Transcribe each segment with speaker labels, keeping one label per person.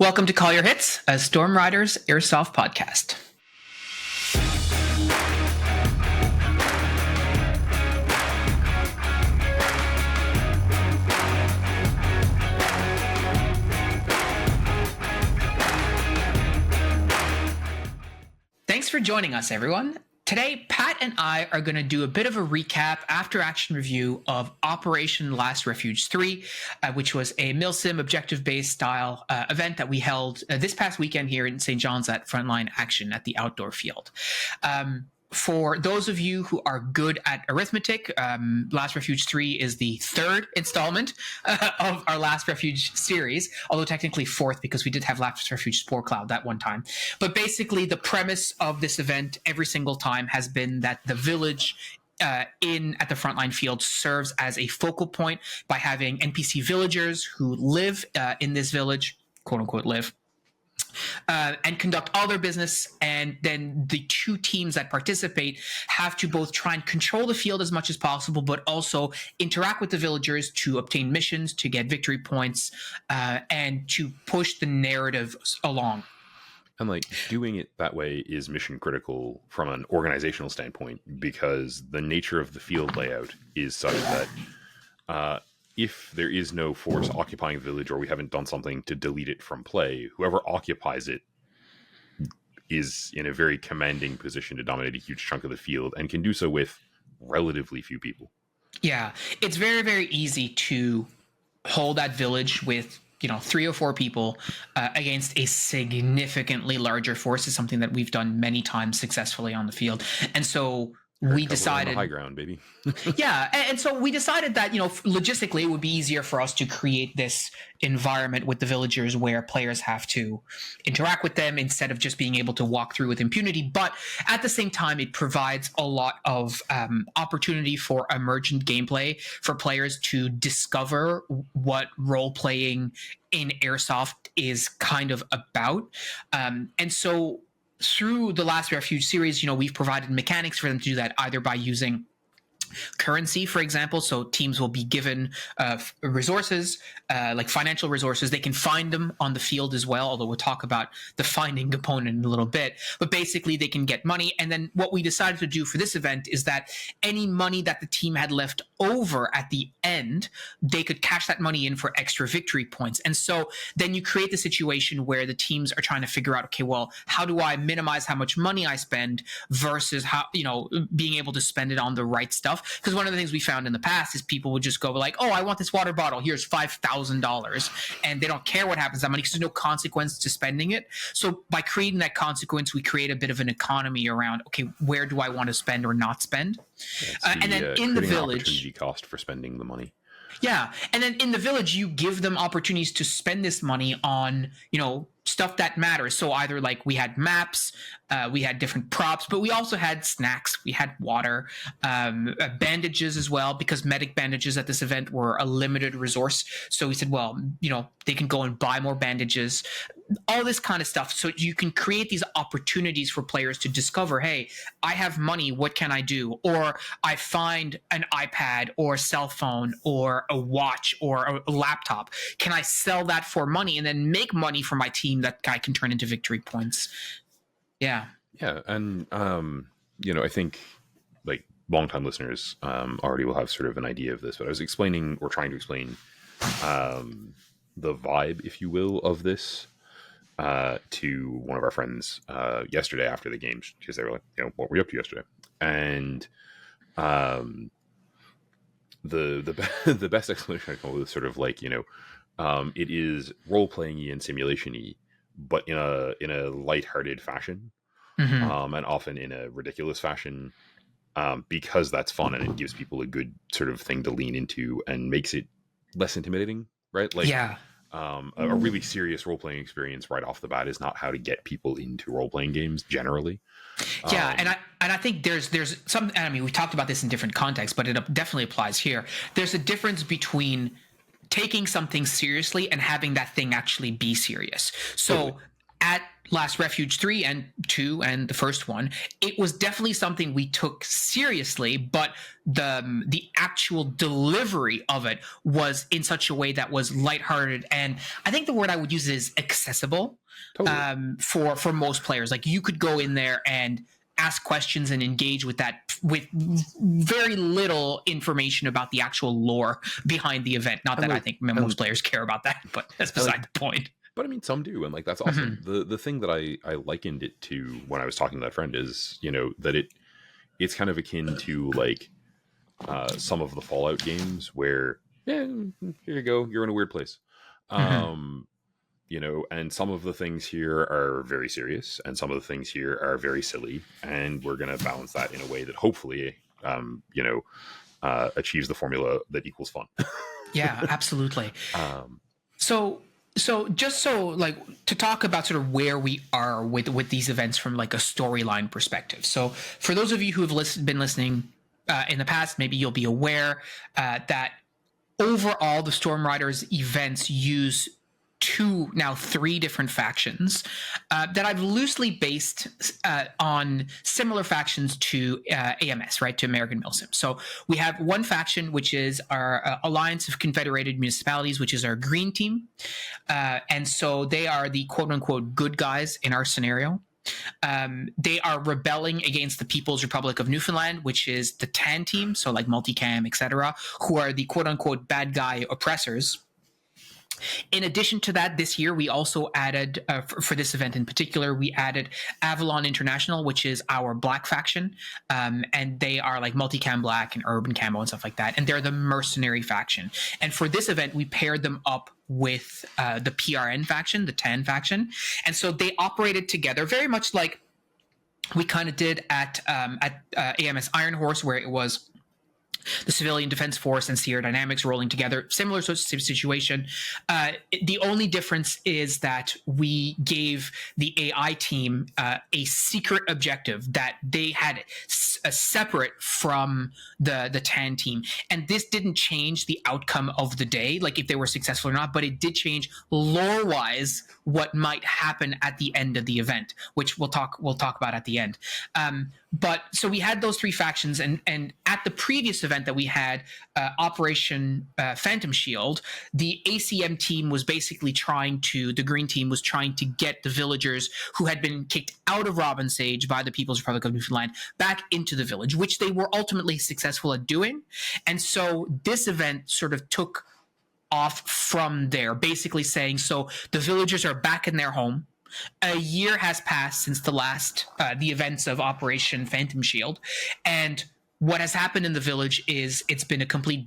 Speaker 1: Welcome to Call Your Hits, a Storm Riders airsoft podcast. Thanks for joining us, everyone. Today, Pat and I are going to do a bit of a recap after-action review of Operation Last Refuge 3, which was a Milsim objective-based style event that we held this past weekend here in St. John's at Frontline Action at the outdoor field. For those of you who are good at arithmetic, Last Refuge 3 is the third installment of our Last Refuge series, although technically fourth because we did have Last Refuge Spore Cloud that one time. But basically, the premise of this event every single time has been that the village at the frontline field serves as a focal point by having NPC villagers who live in this village, quote unquote live, and conduct all their business, and then the two teams that participate have to both try and control the field as much as possible, but also interact with the villagers to obtain missions, to get victory points, and to push the narrative along.
Speaker 2: And like doing it that way is mission critical from an organizational standpoint, because the nature of the field layout is such that if there is no force occupying the village, or we haven't done something to delete it from play, whoever occupies it is in a very commanding position to dominate a huge chunk of the field, and can do so with relatively few people.
Speaker 1: Yeah, it's very, very easy to hold that village with 3 or 4 people against a significantly larger force. Is something that we've done many times successfully on the field. And so we decided
Speaker 2: high ground, baby.
Speaker 1: Yeah, and so we decided that logistically it would be easier for us to create this environment with the villagers where players have to interact with them instead of just being able to walk through with impunity. But at the same time, it provides a lot of opportunity for emergent gameplay for players to discover what role playing in airsoft is kind of about, and so through the Last Refuge series, we've provided mechanics for them to do that, either by using currency, for example. So teams will be given resources, like financial resources. They can find them on the field as well, although we'll talk about the finding component in a little bit. But basically, they can get money. And then what we decided to do for this event is that any money that the team had left over at the end, they could cash that money in for extra victory points. And so then you create the situation where the teams are trying to figure out, okay, well, how do I minimize how much money I spend versus how, being able to spend it on the right stuff? Because one of the things we found in the past is people would just go like, oh, I want this water bottle. Here's $5,000. And they don't care what happens to that money because there's no consequence to spending it. So by creating that consequence, we create a bit of an economy around, okay, where do I want to spend or not spend? And then in the village,
Speaker 2: opportunity cost for spending the money.
Speaker 1: Yeah. And then in the village, you give them opportunities to spend this money on, stuff that matters. So either like we had maps, we had different props, but we also had snacks, we had water, bandages as well, because medic bandages at this event were a limited resource. So we said, well, they can go and buy more bandages, all this kind of stuff. So you can create these opportunities for players to discover, hey, I have money, what can I do? Or I find an iPad or a cell phone or a watch or a laptop. Can I sell that for money and then make money for my team that guy can turn into victory points? Yeah.
Speaker 2: Yeah. And, I think like longtime listeners already will have sort of an idea of this, but I was trying to explain the vibe, if you will, of this to one of our friends yesterday after the games, because they were like, what were you up to yesterday? And the best explanation I come up with is sort of like, it is role-playing-y and simulation-y, but in a lighthearted fashion, and often in a ridiculous fashion, because that's fun and it gives people a good sort of thing to lean into and makes it less intimidating, right? Like, yeah. A really serious role-playing experience right off the bat is not how to get people into role-playing games generally.
Speaker 1: Yeah, and I think there's some. I mean, we talked about this in different contexts, but it definitely applies here. There's a difference between taking something seriously and having that thing actually be serious. So totally. At Last Refuge 3 and 2 and the first one, it was definitely something we took seriously, but the actual delivery of it was in such a way that was lighthearted, and I think the word I would use is accessible.
Speaker 2: Totally.
Speaker 1: For most players. Like, you could go in there and ask questions and engage with that with very little information about the actual lore behind the event. Not that I think most players care about that, but that's beside the point.
Speaker 2: But I mean, some do, and like that's awesome. The thing that I likened it to when I was talking to that friend is, that it's kind of akin to like some of the Fallout games where, yeah, here you go, you're in a weird place. And some of the things here are very serious, and some of the things here are very silly, and we're going to balance that in a way that hopefully, achieves the formula that equals fun.
Speaker 1: Yeah, absolutely. So just like to talk about sort of where we are with these events from like a storyline perspective. So for those of you who have been listening in the past, maybe you'll be aware that overall the Storm Riders events use three different factions that I've loosely based on similar factions to AMS, right, to American Milsim. So we have one faction, which is our Alliance of Confederated Municipalities, which is our green team. And so they are the quote-unquote good guys in our scenario. They are rebelling against the People's Republic of Newfoundland, which is the tan team, so like multicam, etc., who are the quote-unquote bad guy oppressors. In addition to that, this year we also added, for this event in particular, we added Avalon International, which is our black faction, and they are like multicam black and urban camo and stuff like that, and they're the mercenary faction. And for this event, we paired them up with the PRN faction, the tan faction, and so they operated together very much like we kind of did at AMS Iron Horse, where it was the Civilian Defense Force and Sierra Dynamics rolling together. Similar sort of situation. The only difference is that we gave the AI team a secret objective that they had separate from the TAN team. And this didn't change the outcome of the day, like if they were successful or not, but it did change lore-wise what might happen at the end of the event, which we'll talk about at the end. But so we had those three factions, and at the previous event that we had, Operation Phantom Shield, the ACM team was basically the green team was trying to get the villagers who had been kicked out of Robin's Age by the People's Republic of Newfoundland back into the village, which they were ultimately successful at doing. And so this event sort of took off from there, basically saying, so the villagers are back in their home. A year has passed since the events of Operation Phantom Shield, and what has happened in the village is it's been a complete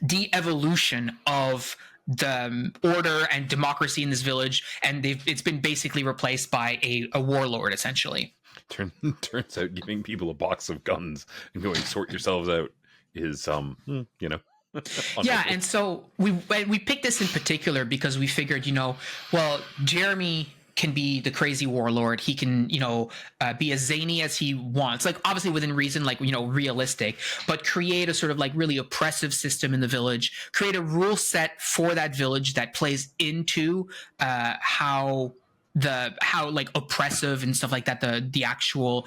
Speaker 1: de-evolution of the order and democracy in this village, and it's been basically replaced by a warlord, essentially.
Speaker 2: Turns out giving people a box of guns and going sort yourselves out is
Speaker 1: yeah, and so we picked this in particular because we figured, well, Jeremy can be the crazy warlord. He can, be as zany as he wants, like obviously within reason, like, realistic, but create a sort of like really oppressive system in the village, create a rule set for that village that plays into how like oppressive and stuff like that the actual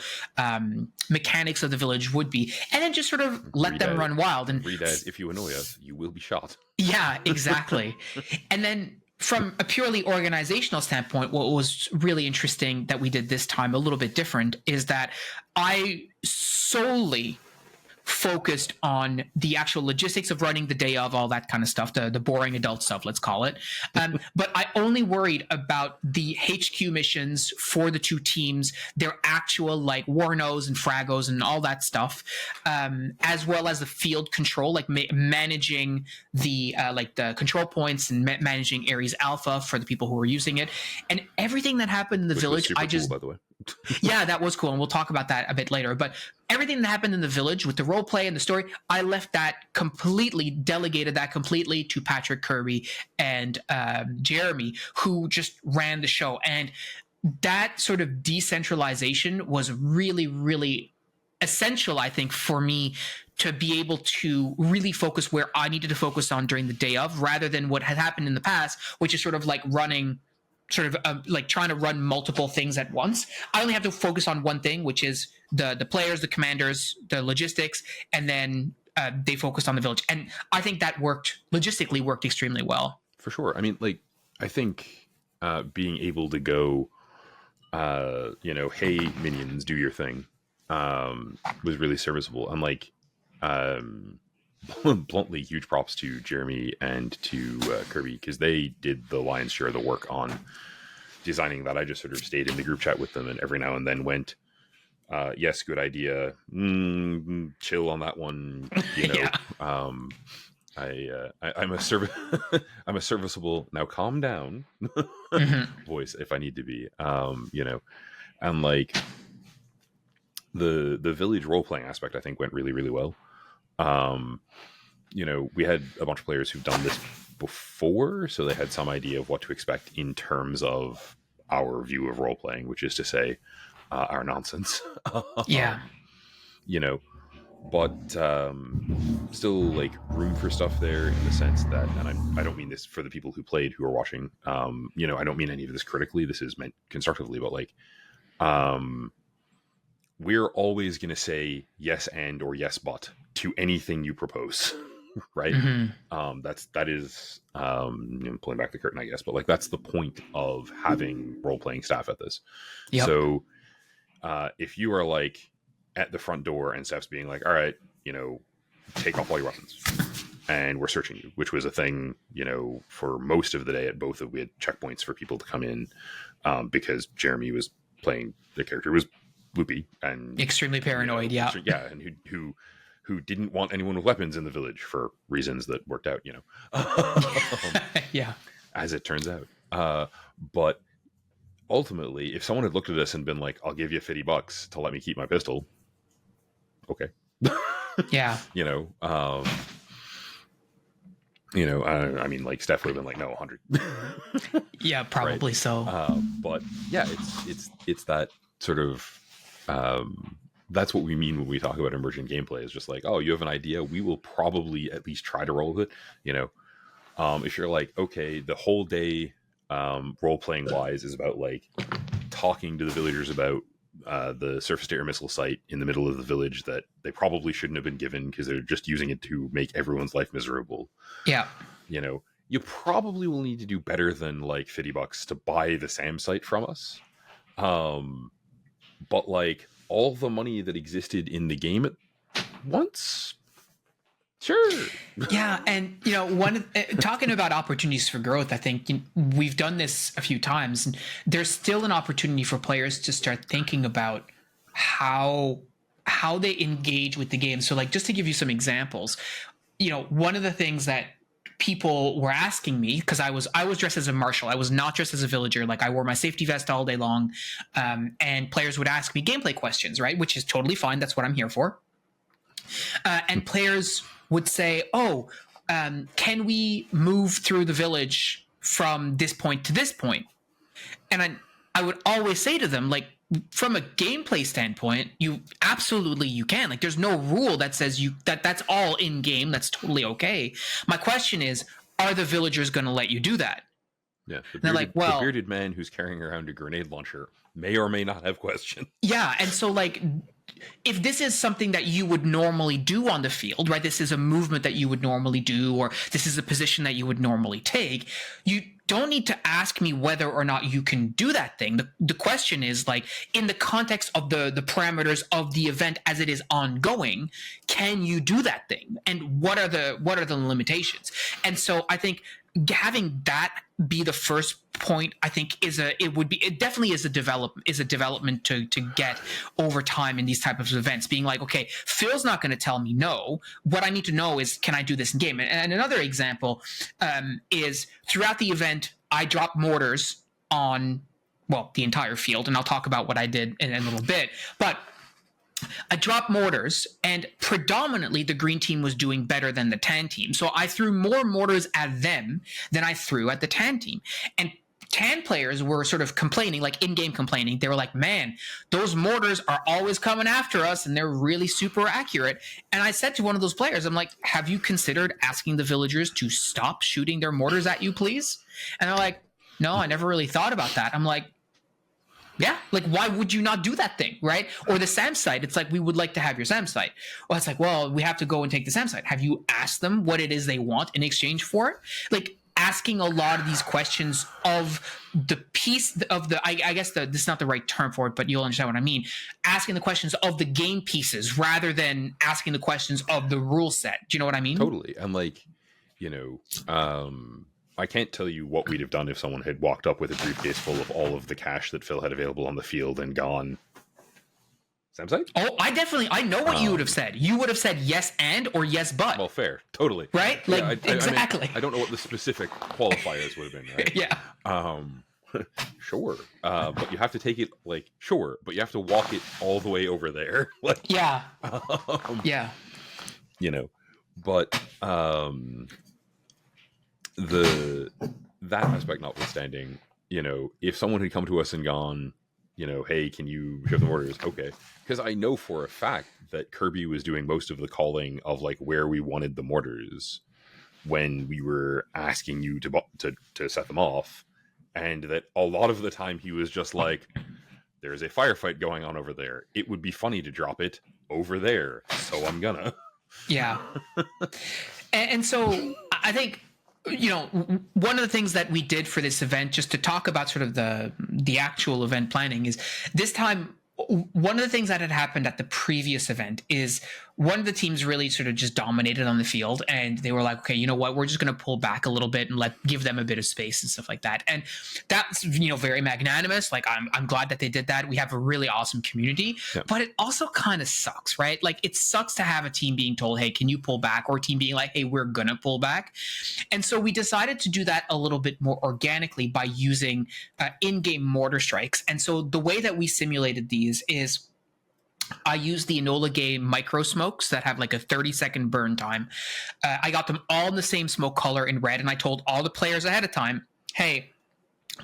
Speaker 1: mechanics of the village would be, and then just sort of let them run wild and
Speaker 2: read as, if you annoy us, you will be shot.
Speaker 1: Yeah, exactly. And then from a purely organizational standpoint, what was really interesting that we did this time a little bit different is that I solely focused on the actual logistics of running the day of, all that kind of stuff, the boring adult stuff, let's call it. But I only worried about the HQ missions for the two teams, their actual like Warnos and Fragos and all that stuff, as well as the field control, like managing the the control points and managing Ares Alpha for the people who were using it, and everything that happened in the village. I just,
Speaker 2: cool, by the way.
Speaker 1: Yeah, that was cool, and we'll talk about that a bit later. But everything that happened in the village with the role play and the story, I left that delegated that completely to Patrick Kirby and Jeremy, who just ran the show. And that sort of decentralization was really, really essential, I think, for me to be able to really focus where I needed to focus on during the day of, rather than what had happened in the past, which is sort of like running sort of like trying to run multiple things at once. I only have to focus on one thing, which is the players, the commanders, the logistics, and then they focused on the village. And I think that logistically worked extremely well.
Speaker 2: For sure. I mean, like, I think being able to go, hey, minions, do your thing, was really serviceable. And like, bluntly, huge props to Jeremy and to Kirby, because they did the lion's share of the work on designing that. I just sort of stayed in the group chat with them, and every now and then went, yes, good idea, chill on that one,
Speaker 1: Yeah.
Speaker 2: I'm a I'm a serviceable, now calm down voice if I need to be, and like the village role playing aspect, I think, went really, really well. We had a bunch of players who've done this before, so they had some idea of what to expect in terms of our view of role playing, which is to say, our nonsense.
Speaker 1: Yeah.
Speaker 2: But still, like, room for stuff there, in the sense that, and I don't mean this for the people who played who are watching, I don't mean any of this critically, this is meant constructively, but like, we're always going to say yes and or yes but to anything you propose. Right? That is pulling back the curtain, I guess, but like, that's the point of having role-playing staff at this. Yep. So if you are like at the front door and Steph's being like, all right, take off all your weapons and we're searching you, which was a thing, for most of the day at both of, we had checkpoints for people to come in, because Jeremy was playing, the character was loopy and
Speaker 1: extremely paranoid. Yeah.
Speaker 2: And who didn't want anyone with weapons in the village for reasons that worked out,
Speaker 1: yeah,
Speaker 2: as it turns out. But ultimately, if someone had looked at us and been like, I'll give you $50 to let me keep my pistol, okay.
Speaker 1: Yeah.
Speaker 2: I mean, like, Steph would have been like, no, 100.
Speaker 1: Yeah, probably. Right? So.
Speaker 2: But yeah, it's that sort of, that's what we mean when we talk about emergent gameplay. Is just like, oh, you have an idea, we will probably at least try to roll with it. If you're like, okay, the whole day, role-playing wise, is about like talking to the villagers about the surface to air missile site in the middle of the village that they probably shouldn't have been given because they're just using it to make everyone's life miserable.
Speaker 1: Yeah.
Speaker 2: You probably will need to do better than like $50 to buy the SAM site from us. But like, all the money that existed in the game at once, sure.
Speaker 1: Yeah, and talking about opportunities for growth, I think we've done this a few times, and there's still an opportunity for players to start thinking about how they engage with the game. So, like, just to give you some examples, one of the things that people were asking me, because I was dressed as a marshal, I was not dressed as a villager. Like, I wore my safety vest all day long, and players would ask me gameplay questions, right? Which is totally fine. That's what I'm here for. And players would say, "Oh, can we move through the village from this point to this point?" And I would always say to them, like, from a gameplay standpoint, you can. Like, there's no rule that says that's all in game. That's totally okay. My question is, are the villagers going to let you do that?
Speaker 2: Yeah, the bearded man who's carrying around a grenade launcher may or may not have questions.
Speaker 1: Yeah, and so, like, if this is something that you would normally do on the field, right? This is a movement that you would normally do, or this is a position that you would normally take, you don't need to ask me whether or not you can do that thing. The question is, like, in the context of the parameters of the event as it is ongoing, can you do that thing? And what are the limitations? And so I think having that be the first point, I think it definitely is a development to get over time in these types of events, being like, okay, Phil's not going to tell me no. What I need to know is, can I do this in game? And another example is, throughout the event, I dropped mortars on, well, the entire field, and I'll talk about what I did in a little bit, but I dropped mortars, and predominantly the green team was doing better than the tan team. So I threw more mortars at them than I threw at the tan team. And tan players were sort of complaining, like in-game complaining. They were like, man, those mortars are always coming after us, and they're really super accurate. And I said to one of those players, I'm like, have you considered asking the villagers to stop shooting their mortars at you, please? And they're like, no, I never really thought about that. I'm like, yeah, like why would you not do that thing, right? Or the SAM site, it's like, we would like to have your SAM site. Well, it's like, well, we have to go and take the SAM site. Have you asked them what it is they want in exchange for it? Like asking a lot of these questions of the piece of the, I guess this is not the right term for it, but you'll understand what I mean. Asking the questions of the game pieces rather than asking the questions of the rule set. Do you know what I mean?
Speaker 2: Totally. And like, you know, I can't tell you what we'd have done if someone had walked up with a briefcase full of all of the cash that Phil had available on the field and gone, Samsite?
Speaker 1: Oh, I know what you would have said. You would have said yes and or yes but.
Speaker 2: Well, fair. Totally.
Speaker 1: Right? Like,
Speaker 2: yeah,
Speaker 1: exactly.
Speaker 2: I don't know what the specific qualifiers would have been, right?
Speaker 1: Yeah.
Speaker 2: Sure. But you have to take it, like, sure, but you have to walk it all the way over there. Like,
Speaker 1: yeah. Yeah.
Speaker 2: You know, but that aspect notwithstanding, you know, if someone had come to us and gone, you know, hey, can you ship them orders? Okay. Because I know for a fact that Kirby was doing most of the calling of like where we wanted the mortars when we were asking you to set them off. And that a lot of the time he was just like, there's a firefight going on over there. It would be funny to drop it over there. So I'm gonna. Yeah.
Speaker 1: And so I think, you know, one of the things that we did for this event, just to talk about sort of the actual event planning, is this time one of the things that had happened at the previous event is one of the teams really sort of just dominated on the field, and they were like, okay, you know what, we're just going to pull back a little bit and give them a bit of space and stuff like that. And that's, you know, very magnanimous. Like, I'm glad that they did that. We have a really awesome community, but it also kind of sucks, right? Like, it sucks to have a team being told, hey, can you pull back? Or a team being like, hey, we're going to pull back. And so we decided to do that a little bit more organically by using in-game mortar strikes. And so the way that we simulated these is I used the Enola Gay micro smokes that have like a 30-second burn time. I got them all in the same smoke color in red, and I told all the players ahead of time, hey,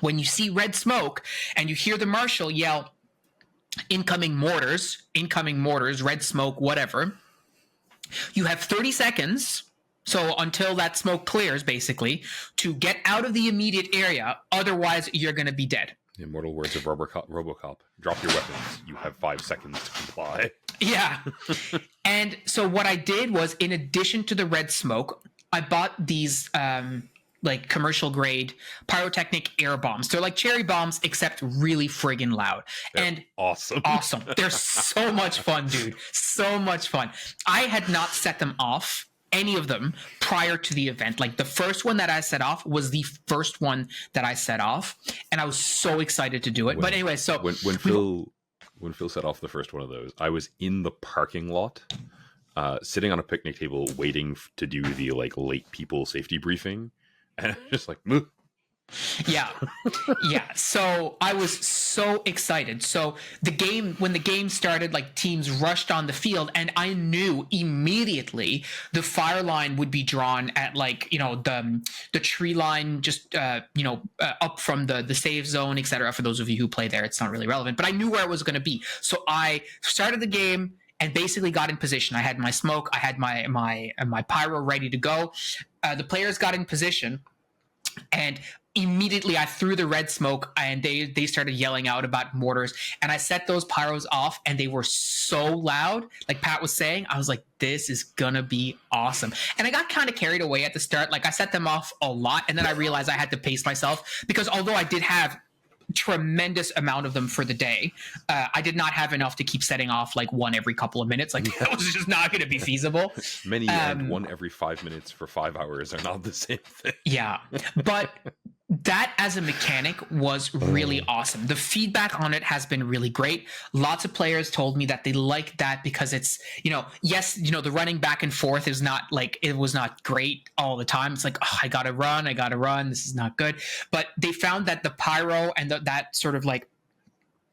Speaker 1: when you see red smoke and you hear the marshal yell, incoming mortars, red smoke, whatever, you have 30 seconds, so until that smoke clears, basically, to get out of the immediate area. Otherwise, you're going to be dead.
Speaker 2: The immortal words of RoboCop. Drop your weapons. You have 5 seconds to comply.
Speaker 1: Yeah. And so what I did was, in addition to the red smoke, I bought these like commercial grade pyrotechnic air bombs. They're like cherry bombs, except really friggin' loud.
Speaker 2: They're awesome.
Speaker 1: Awesome. They're so much fun, dude. So much fun. I had not set them off, any of them, prior to the event. Like, the first one that I set off was the first one that I set off, and I was so excited to do it. But anyway, so
Speaker 2: when Phil set off the first one of those, I was in the parking lot, sitting on a picnic table, waiting to do the like late people safety briefing, and I was just like, moo.
Speaker 1: Yeah. So I was so excited. So when the game started, like, teams rushed on the field, and I knew immediately the fire line would be drawn at, like, you know, the tree line, just up from the safe zone, etc. For those of you who play there, it's not really relevant, but I knew where it was going to be. So I started the game and basically got in position. I had my smoke, I had my pyro ready to go. The players got in position, and immediately I threw the red smoke, and they started yelling out about mortars, and I set those pyros off, and they were so loud. Like Pat was saying, I was like, this is gonna be awesome. And I got kind of carried away at the start. Like, I set them off a lot, and then I realized I had to pace myself, because although I did have tremendous amount of them for the day, I did not have enough to keep setting off like one every couple of minutes. Like, that was just not going to be feasible.
Speaker 2: Many and one every 5 minutes for 5 hours are not the same thing.
Speaker 1: Yeah, but that as a mechanic was really awesome. The feedback on it has been really great. Lots of players told me that they like that because it's, yes, the running back and forth is not like, it was not great all the time. It's like, oh, I gotta run. This is not good. But they found that the pyro and that sort of like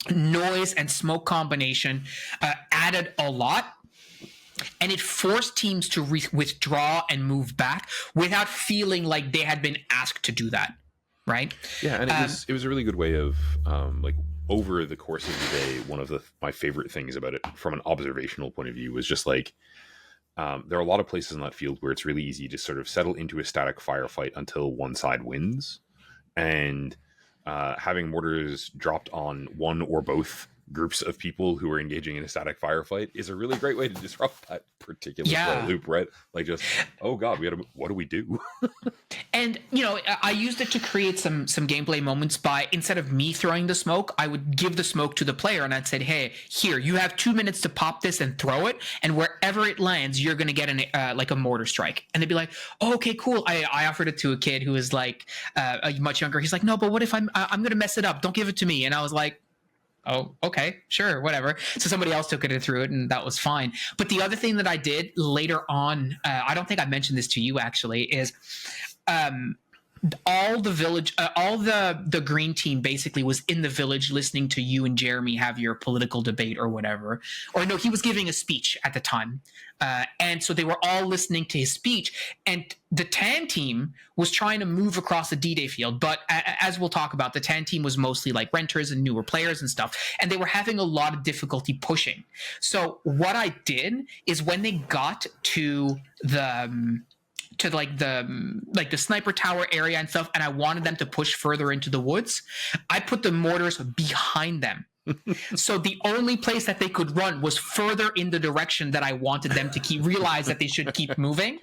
Speaker 1: noise and smoke combination added a lot. And it forced teams to withdraw and move back without feeling like they had been asked to do that. Right.
Speaker 2: Yeah, and it was a really good way of like, over the course of the day, one of my favorite things about it from an observational point of view was just like, there are a lot of places in that field where it's really easy to sort of settle into a static firefight until one side wins, and having mortars dropped on one or both groups of people who are engaging in a static firefight is a really great way to disrupt that particular flow loop, right? Like, just, oh god, what do we do?
Speaker 1: And I used it to create some gameplay moments by, instead of me throwing the smoke, I would give the smoke to the player and I'd say, hey, here, you have 2 minutes to pop this and throw it, and wherever it lands, you're gonna get like a mortar strike. And they'd be like, oh, okay, cool. I offered it to a kid who was like much younger. He's like, no, but what if I'm gonna mess it up? Don't give it to me. And I was like, oh, okay, sure, whatever. So somebody else took it and threw it, and that was fine. But the other thing that I did later on, I don't think I mentioned this to you actually, is all the green team basically was in the village listening to you and Jeremy have your political debate or whatever. Or no, he was giving a speech at the time. And so they were all listening to his speech, and the tan team was trying to move across the D-Day field. But as we'll talk about, the tan team was mostly like renters and newer players and stuff, and they were having a lot of difficulty pushing. So what I did is, when they got to the sniper tower area and stuff, and I wanted them to push further into the woods, I put the mortars behind them. So the only place that they could run was further in the direction that I wanted them to realize that they should keep moving.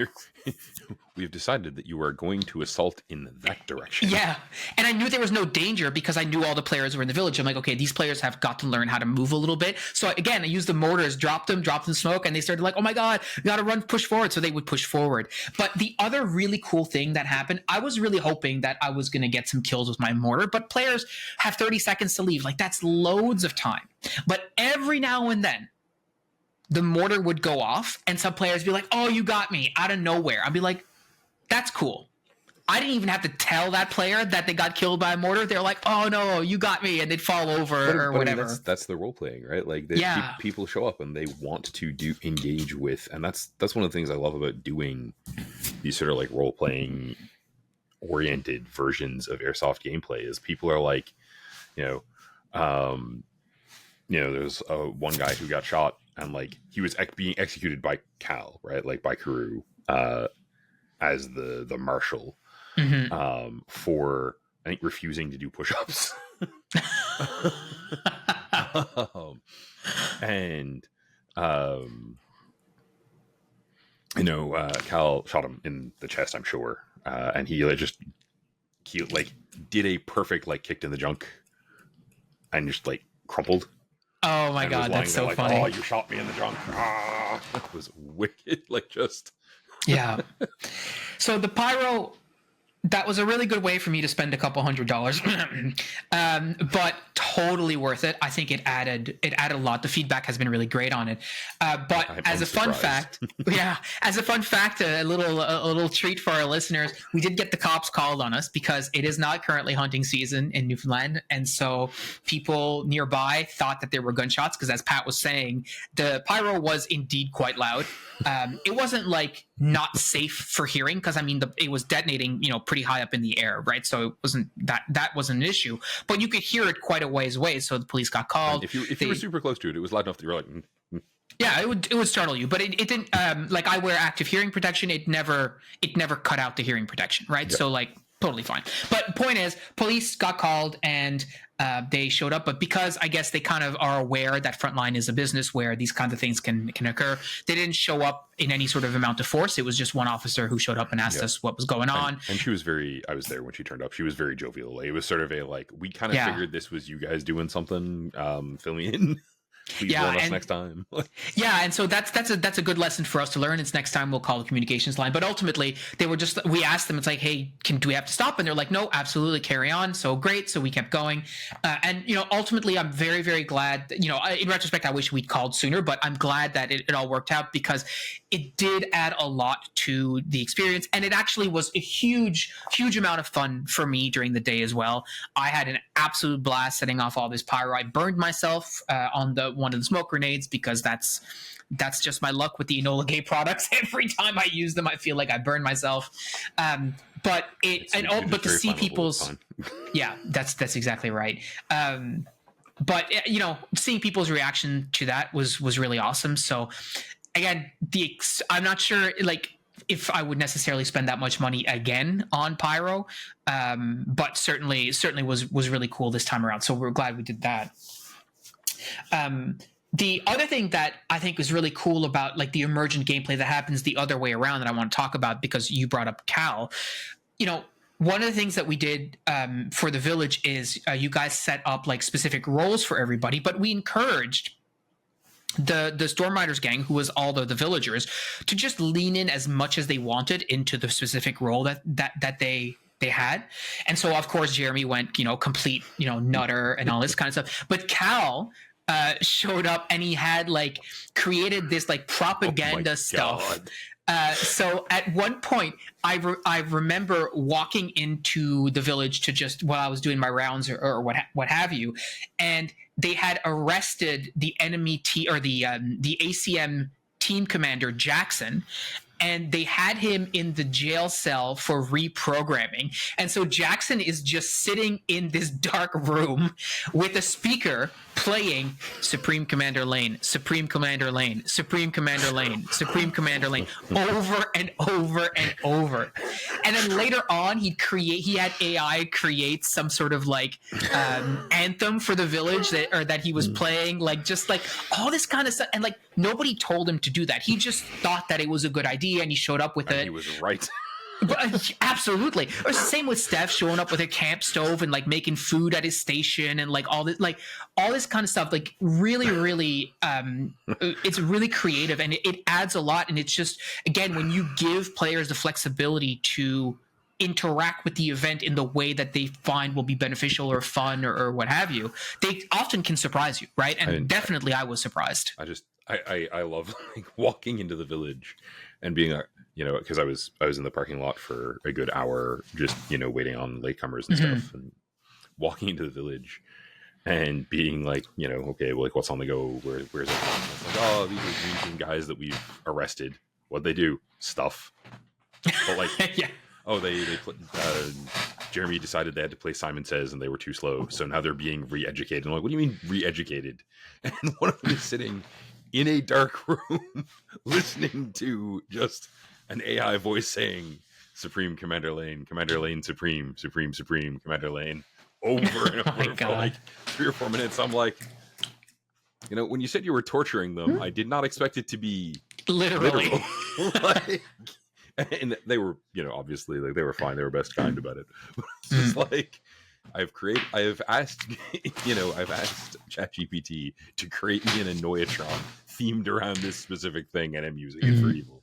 Speaker 2: We've decided that you are going to assault in that direction.
Speaker 1: Yeah. And I knew there was no danger because I knew all the players were in the village. I'm like, okay, these players have got to learn how to move a little bit. So again, I used the mortars, dropped them smoke, and they started like, oh my God, we got to run, push forward. So they would push forward. But the other really cool thing that happened, I was really hoping that I was going to get some kills with my mortar, but players have 30 seconds to leave. Like, that's loads of time. But every now and then, the mortar would go off and some players would be like, oh, you got me, out of nowhere. I'd be like, that's cool. I didn't even have to tell that player that they got killed by a mortar. They're like, oh no, you got me, and they'd fall over or whatever.
Speaker 2: That's the role playing, right? Like, people show up and they want to engage with, and that's one of the things I love about doing these sort of like role playing oriented versions of airsoft gameplay, is people are like, there's one guy who got shot, and like he was being executed by Cal, right? Like by Karoo, as the marshal, for, I think, refusing to do push-ups. Cal shot him in the chest, I'm sure, and he did a perfect like kicked in the junk and just like crumpled.
Speaker 1: Oh my God, that's so funny.
Speaker 2: Oh, you shot me in the junk. That was wicked. Like, just
Speaker 1: yeah. So the pyro, that was a really good way for me to spend a couple $100, but totally worth it. I think it added a lot. The feedback has been really great on it. But as a fun fact, a little treat for our listeners, we did get the cops called on us because it is not currently hunting season in Newfoundland, and so people nearby thought that there were gunshots because, as Pat was saying, the pyro was indeed quite loud. It wasn't like not safe for hearing because it was detonating, pretty high up in the air, right? So it wasn't that wasn't an issue, but you could hear it quite a ways away. So the police got called.
Speaker 2: And if you were super close to it, it was loud enough that you were like,
Speaker 1: yeah, it would startle you, but it didn't. Like, I wear active hearing protection. It never cut out the hearing protection, right? Yeah. So like, totally fine. But point is, police got called and they showed up. But because I guess they kind of are aware that Frontline is a business where these kinds of things can occur, they didn't show up in any sort of amount of force. It was just one officer who showed up and asked us what was going on.
Speaker 2: And she was I was there when she turned up. She was very jovial. It was sort of a like, we kind of figured this was you guys doing something. Fill me in. Please warn us next time.
Speaker 1: Yeah, and so that's a good lesson for us to learn. It's next time we'll call the communications line. But ultimately, we asked them, it's like, hey, do we have to stop? And they're like, no, absolutely, carry on. So great. So we kept going. And ultimately, I'm very, very glad. In retrospect, I wish we'd called sooner, but I'm glad that it all worked out because it did add a lot to the experience, and it actually was a huge, huge amount of fun for me during the day as well. I had an absolute blast setting off all this pyro. I burned myself on one of the smoke grenades because that's just my luck with the Enola Gay products. Every time I use them, I feel like I burn myself. But to see people's yeah, that's exactly right. But seeing people's reaction to that was really awesome. So again, I'm not sure, like, if I would necessarily spend that much money again on pyro, but certainly was really cool this time around. So we're glad we did that. The other thing that I think is really cool about like the emergent gameplay that happens the other way around that I want to talk about, because you brought up Cal, one of the things that we did for the village is you guys set up like specific roles for everybody, but we encouraged the Storm Riders gang, who was all the villagers, to just lean in as much as they wanted into the specific role that they had. And so of course Jeremy went complete nutter and all this kind of stuff, but Cal showed up and he had like created this like propaganda stuff. So at one point I remember walking into the village to just while I was doing my rounds or what have you, and they had arrested the enemy or the ACM team commander Jackson, and they had him in the jail cell for reprogramming. And so Jackson is just sitting in this dark room with a speaker playing Supreme Commander Lane, Supreme Commander Lane, Supreme Commander Lane, Supreme Commander Lane, over and over and over. And then later on, he had AI create some sort of like anthem for the village that he was playing, like just like all this kind of stuff. And like nobody told him to do that. He just thought that it was a good idea, and he showed up with it.
Speaker 2: He was right.
Speaker 1: But, absolutely. Or same with Steph showing up with a camp stove and like making food at his station and like all this kind of stuff. Like really, it's really creative, and it adds a lot. And it's just, again, when you give players the flexibility to interact with the event in the way that they find will be beneficial or fun or what have you, they often can surprise you, right? And definitely I was surprised.
Speaker 2: I love like walking into the village and being because I was in the parking lot for a good hour just waiting on latecomers and stuff, and walking into the village and being like okay, well, like what's on the go, where's it from? It's like, oh, these are green team guys that we've arrested. What'd they do? Stuff. But like
Speaker 1: yeah.
Speaker 2: Oh, they Jeremy decided they had to play Simon Says and they were too slow, so now they're being re-educated. I'm like, what do you mean re-educated? And one of them is sitting in a dark room listening to just an AI voice saying Supreme Commander Lane, Supreme, Commander Lane, over and over for like 3 or 4 minutes. I'm like, when you said you were torturing them, I did not expect it to be
Speaker 1: literally.
Speaker 2: Like, and they were, obviously, like they were fine. They were best kind about it. But it's just like, I've asked ChatGPT to create me an Annoyatron themed around this specific thing, and I'm using it for evil.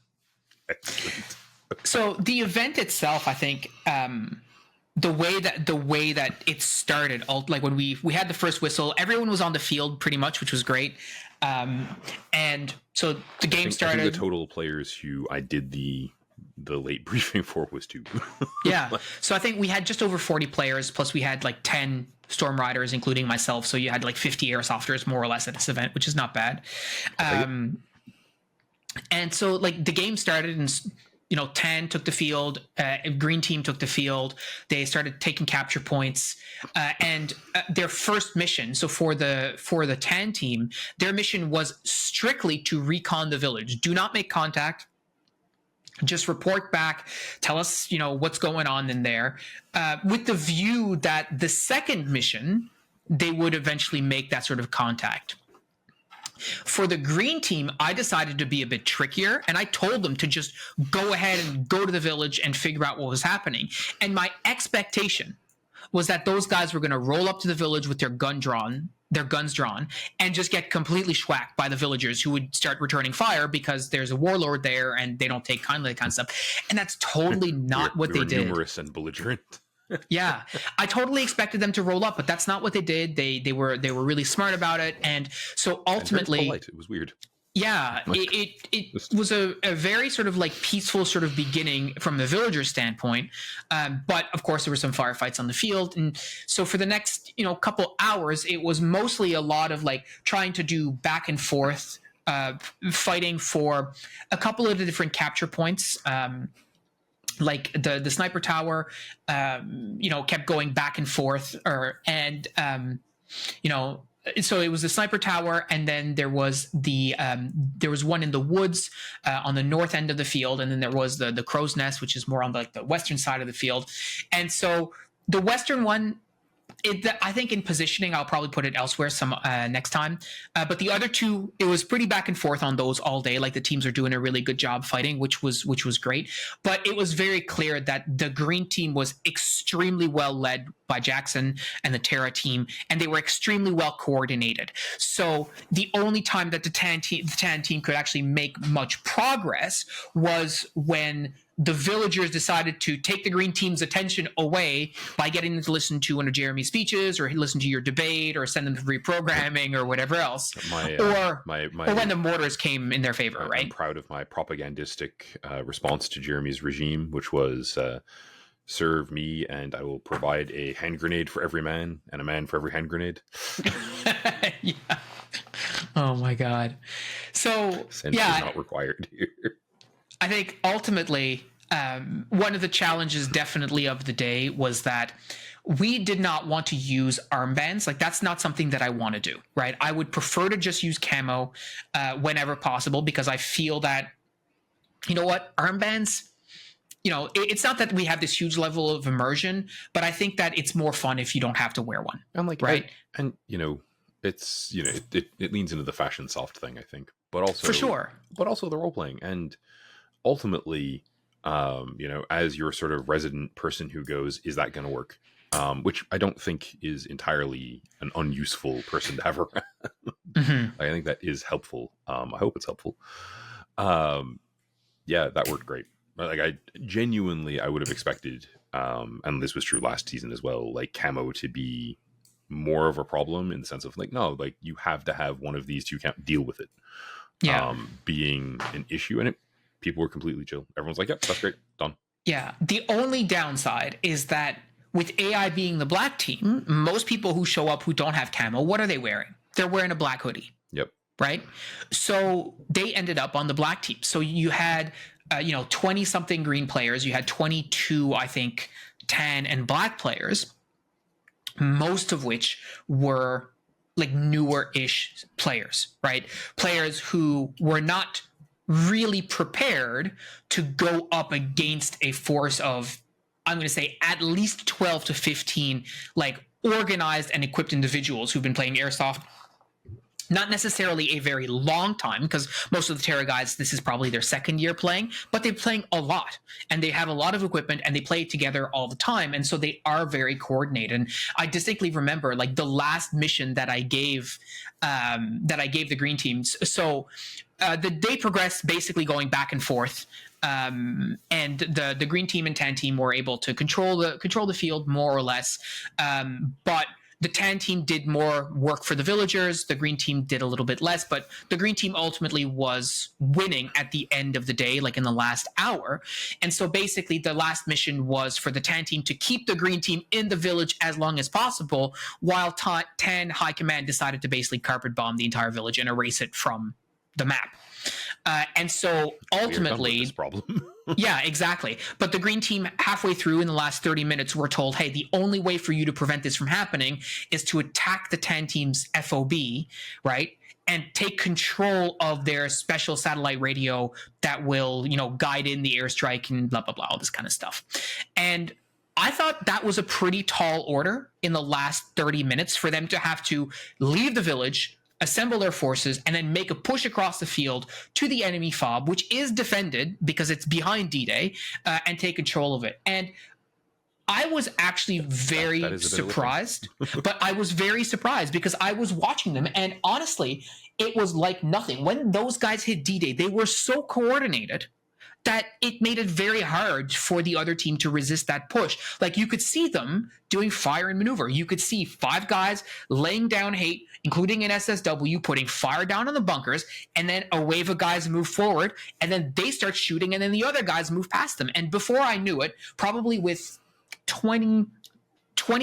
Speaker 2: Excellent.
Speaker 1: So the event itself, I think, the way that it started, like when we had the first whistle, everyone was on the field pretty much, which was great. And so the game started. I think
Speaker 2: the total players who I did the late briefing for was 2.
Speaker 1: Yeah. So I think we had just over 40 players, plus we had like 10 Storm Riders, including myself. So you had like 50 airsofters more or less at this event, which is not bad. And so like the game started and 10 took the field, green team took the field. They started taking capture points, and their first mission. So for the 10 team, their mission was strictly to recon the village. Do not make contact. Just report back. Tell us, what's going on in there, with the view that the second mission they would eventually make that sort of contact. For the green team, I decided to be a bit trickier, and I told them to just go ahead and go to the village and figure out what was happening. And my expectation was that those guys were going to roll up to the village with their guns drawn, and just get completely schwacked by the villagers, who would start returning fire because there's a warlord there and they don't take kindly that kind of stuff. And that's totally not what they did.
Speaker 2: Numerous and belligerent.
Speaker 1: Yeah, I totally expected them to roll up, but that's not what they did. They were really smart about it, and so ultimately,
Speaker 2: and very polite. It was weird.
Speaker 1: Yeah, it was a very sort of like peaceful sort of beginning from the villager standpoint, but of course there were some firefights on the field, and so for the next couple hours, it was mostly a lot of like trying to do back and forth, fighting for a couple of the different capture points. Like the sniper tower, kept going back and forth, so it was the sniper tower, and then there was there was one in the woods on the north end of the field, and then there was the crow's nest, which is more on the western side of the field. And so the western one, I think in positioning, I'll probably put it elsewhere some next time. But the other two, it was pretty back and forth on those all day. Like the teams are doing a really good job fighting, which was great. But it was very clear that the green team was extremely well led by Jackson and the Terra team, and they were extremely well coordinated. So the only time that the Tan team could actually make much progress was when the villagers decided to take the green team's attention away by getting them to listen to one of Jeremy's speeches or listen to your debate or send them to reprogramming or whatever else. Or when the mortars came in their favor, right?
Speaker 2: I'm proud of my propagandistic response to Jeremy's regime, which was serve me and I will provide a hand grenade for every man and a man for every hand grenade.
Speaker 1: Yeah. Oh my God. So
Speaker 2: Censure not required here.
Speaker 1: I think ultimately, one of the challenges definitely of the day was that we did not want to use armbands. Like that's not something that I want to do, right? I would prefer to just use camo whenever possible, because I feel that, you know what, armbands, you know, it's not that we have this huge level of immersion, but I think that it's more fun if you don't have to wear one.
Speaker 2: And like,
Speaker 1: right?
Speaker 2: And you know, it's, you know, it leans into the fashion soft thing, I think, but also
Speaker 1: for sure,
Speaker 2: but also the role playing. And ultimately, you know, as your sort of resident person who goes, is that going to work? Which I don't think is entirely an unuseful person to have around.
Speaker 1: Mm-hmm.
Speaker 2: I think that is helpful. I hope it's helpful. Yeah, that worked great. Like I genuinely, I would have expected, and this was true last season as well, like camo to be more of a problem in the sense of like, no, like you have to have one of these to deal with it. Being an issue, and people were completely chill. Everyone's like, yep, that's great, done.
Speaker 1: Yeah. The only downside is that with AI being the black team, most people who show up who don't have camo, what are they wearing? They're wearing a black hoodie.
Speaker 2: Yep.
Speaker 1: Right? So they ended up on the black team. So you had, 20 something green players. You had 22, I think, tan and black players, most of which were like newer-ish players, right? Players who were not really prepared to go up against a force of, I'm going to say, at least 12 to 15 like organized and equipped individuals who've been playing airsoft not necessarily a very long time, because most of the Terra guys, this is probably their second year playing, but they're playing a lot and they have a lot of equipment and they play together all the time. And so they are very coordinated. And I distinctly remember like the last mission that I gave the green teams. So the day progressed basically going back and forth. And the green team and tan team were able to control the field more or less. But the tan team did more work for the villagers. The green team did a little bit less, but the green team ultimately was winning at the end of the day, like in the last hour. And so basically the last mission was for the tan team to keep the green team in the village as long as possible, while tan high command decided to basically carpet bomb the entire village and erase it from the map. And so ultimately,
Speaker 2: this problem.
Speaker 1: Yeah, exactly. But the green team, halfway through in the last 30 minutes, were told, hey, the only way for you to prevent this from happening is to attack the tan team's FOB, right? And take control of their special satellite radio that will, guide in the airstrike and blah, blah, blah, all this kind of stuff. And I thought that was a pretty tall order in the last 30 minutes for them to have to leave the village, assemble their forces, and then make a push across the field to the enemy FOB, which is defended because it's behind D-Day, and take control of it. And I was actually very surprised, but I was very surprised because I was watching them, and honestly, it was like nothing. When those guys hit D-Day, they were so coordinated that it made it very hard for the other team to resist that push. Like you could see them doing fire and maneuver. You could see 5 guys laying down hate, including an SSW, putting fire down on the bunkers, and then a wave of guys move forward, and then they start shooting, and then the other guys move past them. And before I knew it, probably with 20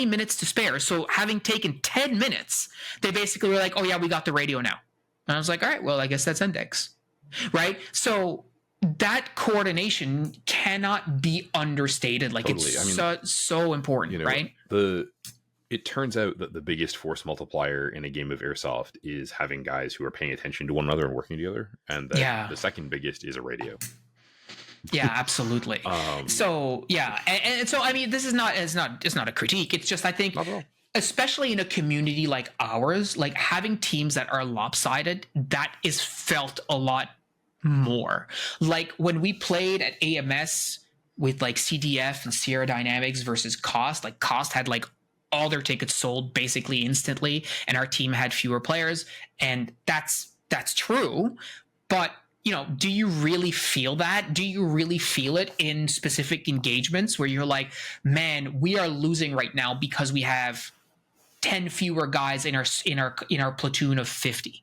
Speaker 1: minutes to spare, so having taken 10 minutes, they basically were like, oh yeah, we got the radio now. And I was like, all right, well, I guess that's index, right? So that coordination cannot be understated. Like totally. It's so important, right?
Speaker 2: it turns out that the biggest force multiplier in a game of airsoft is having guys who are paying attention to one another and working together, and that
Speaker 1: Yeah.
Speaker 2: the second biggest is a radio.
Speaker 1: Yeah, absolutely. So yeah, and so I mean, this is not it's not a critique. It's just I think, especially in a community like ours, like having teams that are lopsided, that is felt a lot more. Like when we played at AMS with like CDF and Sierra Dynamics versus Cost, like Cost had like all their tickets sold basically instantly, and our team had fewer players, and that's true, but you know, do you really feel that? Do you really feel it in specific engagements where you're like, man, we are losing right now because we have 10 fewer guys in our platoon of 50?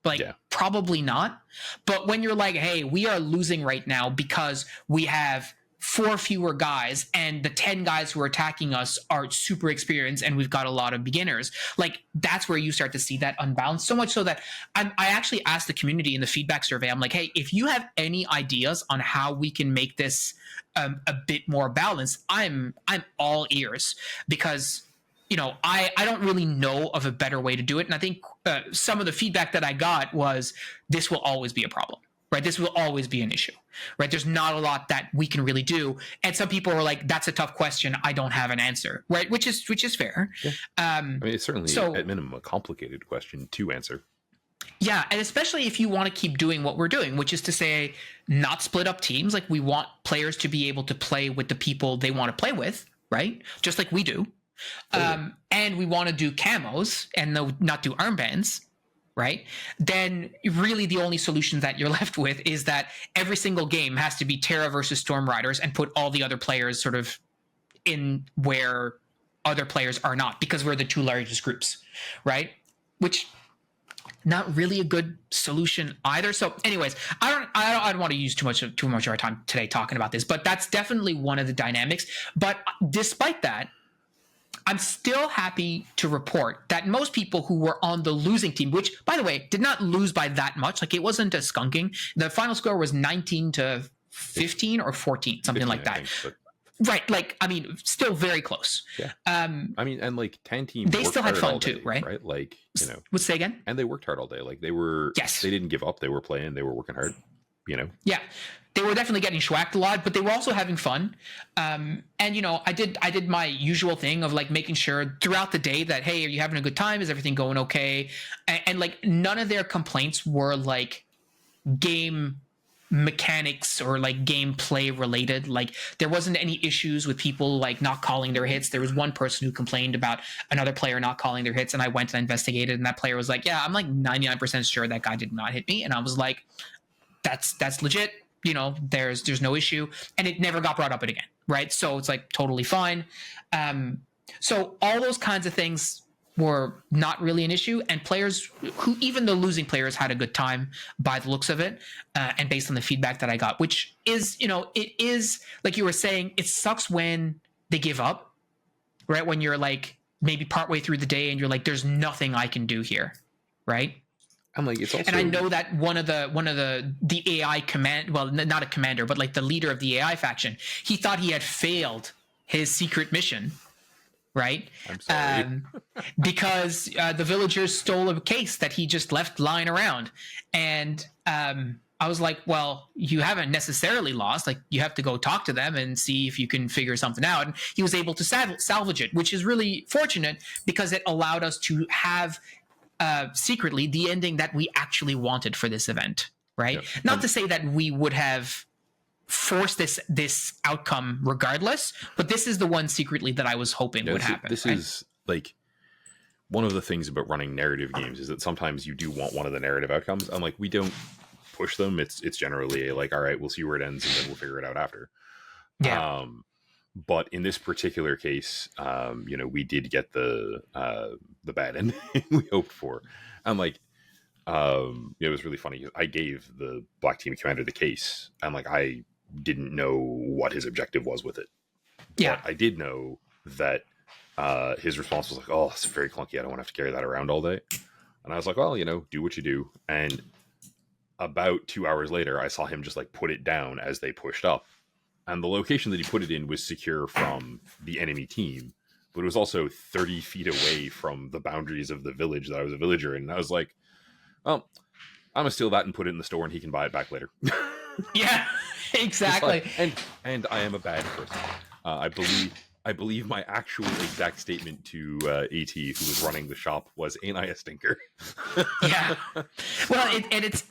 Speaker 1: Like, probably not. But when you're like, hey, we are losing right now because we have 4 fewer guys and the 10 guys who are attacking us are super experienced and we've got a lot of beginners, like that's where you start to see that unbalance. So much so that I actually asked the community in the feedback survey, I'm like, hey, if you have any ideas on how we can make this a bit more balanced, I'm all ears, because you know, I don't really know of a better way to do it. And I think some of the feedback that I got was this will always be a problem. Right, this will always be an issue. Right, there's not a lot that we can really do, and some people are like, "That's a tough question. I don't have an answer." Right, which is fair.
Speaker 2: Yeah. I mean, it's certainly at minimum a complicated question to answer.
Speaker 1: Yeah, and especially if you want to keep doing what we're doing, which is to say, not split up teams. Like we want players to be able to play with the people they want to play with, right? Just like we do. And we want to do camos and not do armbands. Right, then really the only solution that you're left with is that every single game has to be Terra versus Storm Riders and put all the other players sort of in where other players are not, because we're the 2 largest groups, right? Which not really a good solution either. So anyways, I don't want to use too much of our time today talking about this, but that's definitely one of the dynamics. But despite that, I'm still happy to report that most people who were on the losing team, which, by the way, did not lose by that much. Like, it wasn't a skunking. The final score was 19-15 or 14, something 15, like that. Think, right. Like, I mean, still very close.
Speaker 2: Yeah. I mean, and like 10 teams,
Speaker 1: they still had fun too, right?
Speaker 2: Right. Like, you know.
Speaker 1: Let's say again.
Speaker 2: And they worked hard all day. Like, they were. Yes. They didn't give up. They were playing. They were working hard. You know.
Speaker 1: Yeah. They were definitely getting schwacked a lot, but they were also having fun. And you know, I did my usual thing of like making sure throughout the day that, hey, are you having a good time? Is everything going okay? And like none of their complaints were like game mechanics or like gameplay related. Like there wasn't any issues with people like not calling their hits. There was one person who complained about another player not calling their hits, and I went and investigated, and that player was like, yeah, I'm like 99% sure that guy did not hit me. And I was like, that's legit. You know, there's no issue, and it never got brought up again, right? So it's like totally fine. So all those kinds of things were not really an issue, and players who, even the losing players, had a good time by the looks of it, and based on the feedback that I got, which is, you know, it is like you were saying, it sucks when they give up, right? When you're like maybe partway through the day and you're like, there's nothing I can do here, right?
Speaker 2: I'm like, it's also...
Speaker 1: And I know that one of the AI command, well, not a commander, but like the leader of the AI faction, he thought he had failed his secret mission, right?
Speaker 2: I'm sorry.
Speaker 1: Because the villagers stole a case that he just left lying around. And I was like, well, you haven't necessarily lost. Like, you have to go talk to them and see if you can figure something out. And he was able to salvage it, which is really fortunate because it allowed us to have secretly the ending that we actually wanted for this event, right? Yep. Not to say that we would have forced this outcome regardless, but this is the one secretly that I was hoping would happen.
Speaker 2: This is like one of the things about running narrative games is that sometimes you do want one of the narrative outcomes. I'm like, we don't push them. It's generally like, all right, we'll see where it ends and then we'll figure it out after.
Speaker 1: Yeah.
Speaker 2: But in this particular case, you know, we did get the bad ending we hoped for. I'm like, it was really funny. I gave the black team commander the case, and like I didn't know what his objective was with it.
Speaker 1: Yeah,
Speaker 2: but I did know that his response was like, "Oh, it's very clunky. I don't want to have to carry that around all day." And I was like, "Well, you know, do what you do." And about 2 hours later, I saw him just like put it down as they pushed up. And the location that he put it in was secure from the enemy team, but it was also 30 feet away from the boundaries of the village that I was a villager in. And I was like, well, I'm gonna steal that and put it in the store, and he can buy it back later.
Speaker 1: Yeah, exactly.
Speaker 2: And I am a bad person. I believe my actual exact statement to AT, who was running the shop, was, "Ain't I a stinker?"
Speaker 1: Yeah. Well,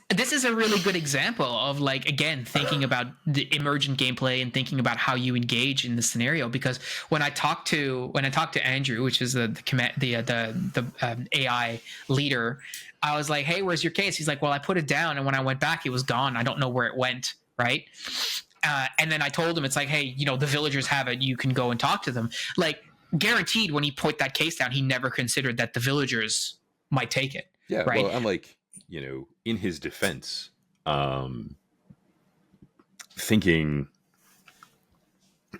Speaker 1: this is a really good example of, like, again, thinking about the emergent gameplay and thinking about how you engage in the scenario. Because when I talked to Andrew, which is the AI leader, I was like, "Hey, where's your case?" He's like, "Well, I put it down, and when I went back, it was gone. I don't know where it went." Right. And then I told him, it's like, "Hey, the villagers have it. You can go and talk to them." Like, guaranteed, when he put that case down, he never considered that the villagers might take it.
Speaker 2: Yeah.
Speaker 1: Right.
Speaker 2: Well, I'm like, in his defense, thinking,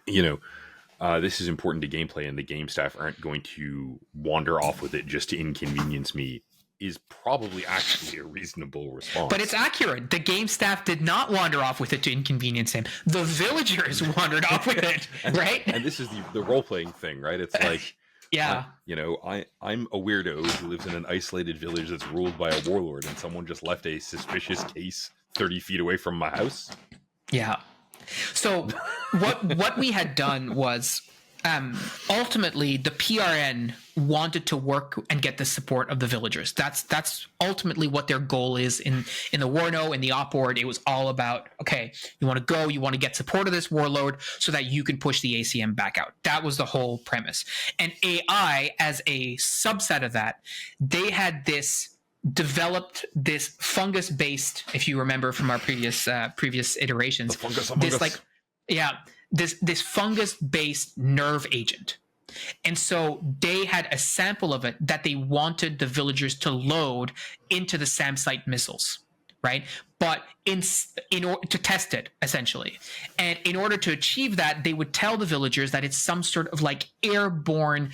Speaker 2: this is important to gameplay, and the game staff aren't going to wander off with it just to inconvenience me, is probably actually a reasonable response.
Speaker 1: But it's accurate. The game staff did not wander off with it to inconvenience him. The villagers wandered off with it, right?
Speaker 2: And this is the role-playing thing, right? It's like,
Speaker 1: yeah,
Speaker 2: I'm a weirdo who lives in an isolated village that's ruled by a warlord, and someone just left a suspicious case 30 feet away from my house.
Speaker 1: Yeah. So what we had done was, ultimately, the PRN wanted to work and get the support of the villagers. That's ultimately what their goal is in the Warno, in the op board. It was all about, okay, you want to go, you want to get support of this warlord so that you can push the ACM back out. That was the whole premise. And AI, as a subset of that, they had developed this fungus-based, if you remember from our previous iterations,
Speaker 2: the fungus among us.
Speaker 1: This fungus-based nerve agent. And so they had a sample of it that they wanted the villagers to load into the SAM site missiles, right? But in order to test it, essentially. And in order to achieve that, they would tell the villagers that it's some sort of like airborne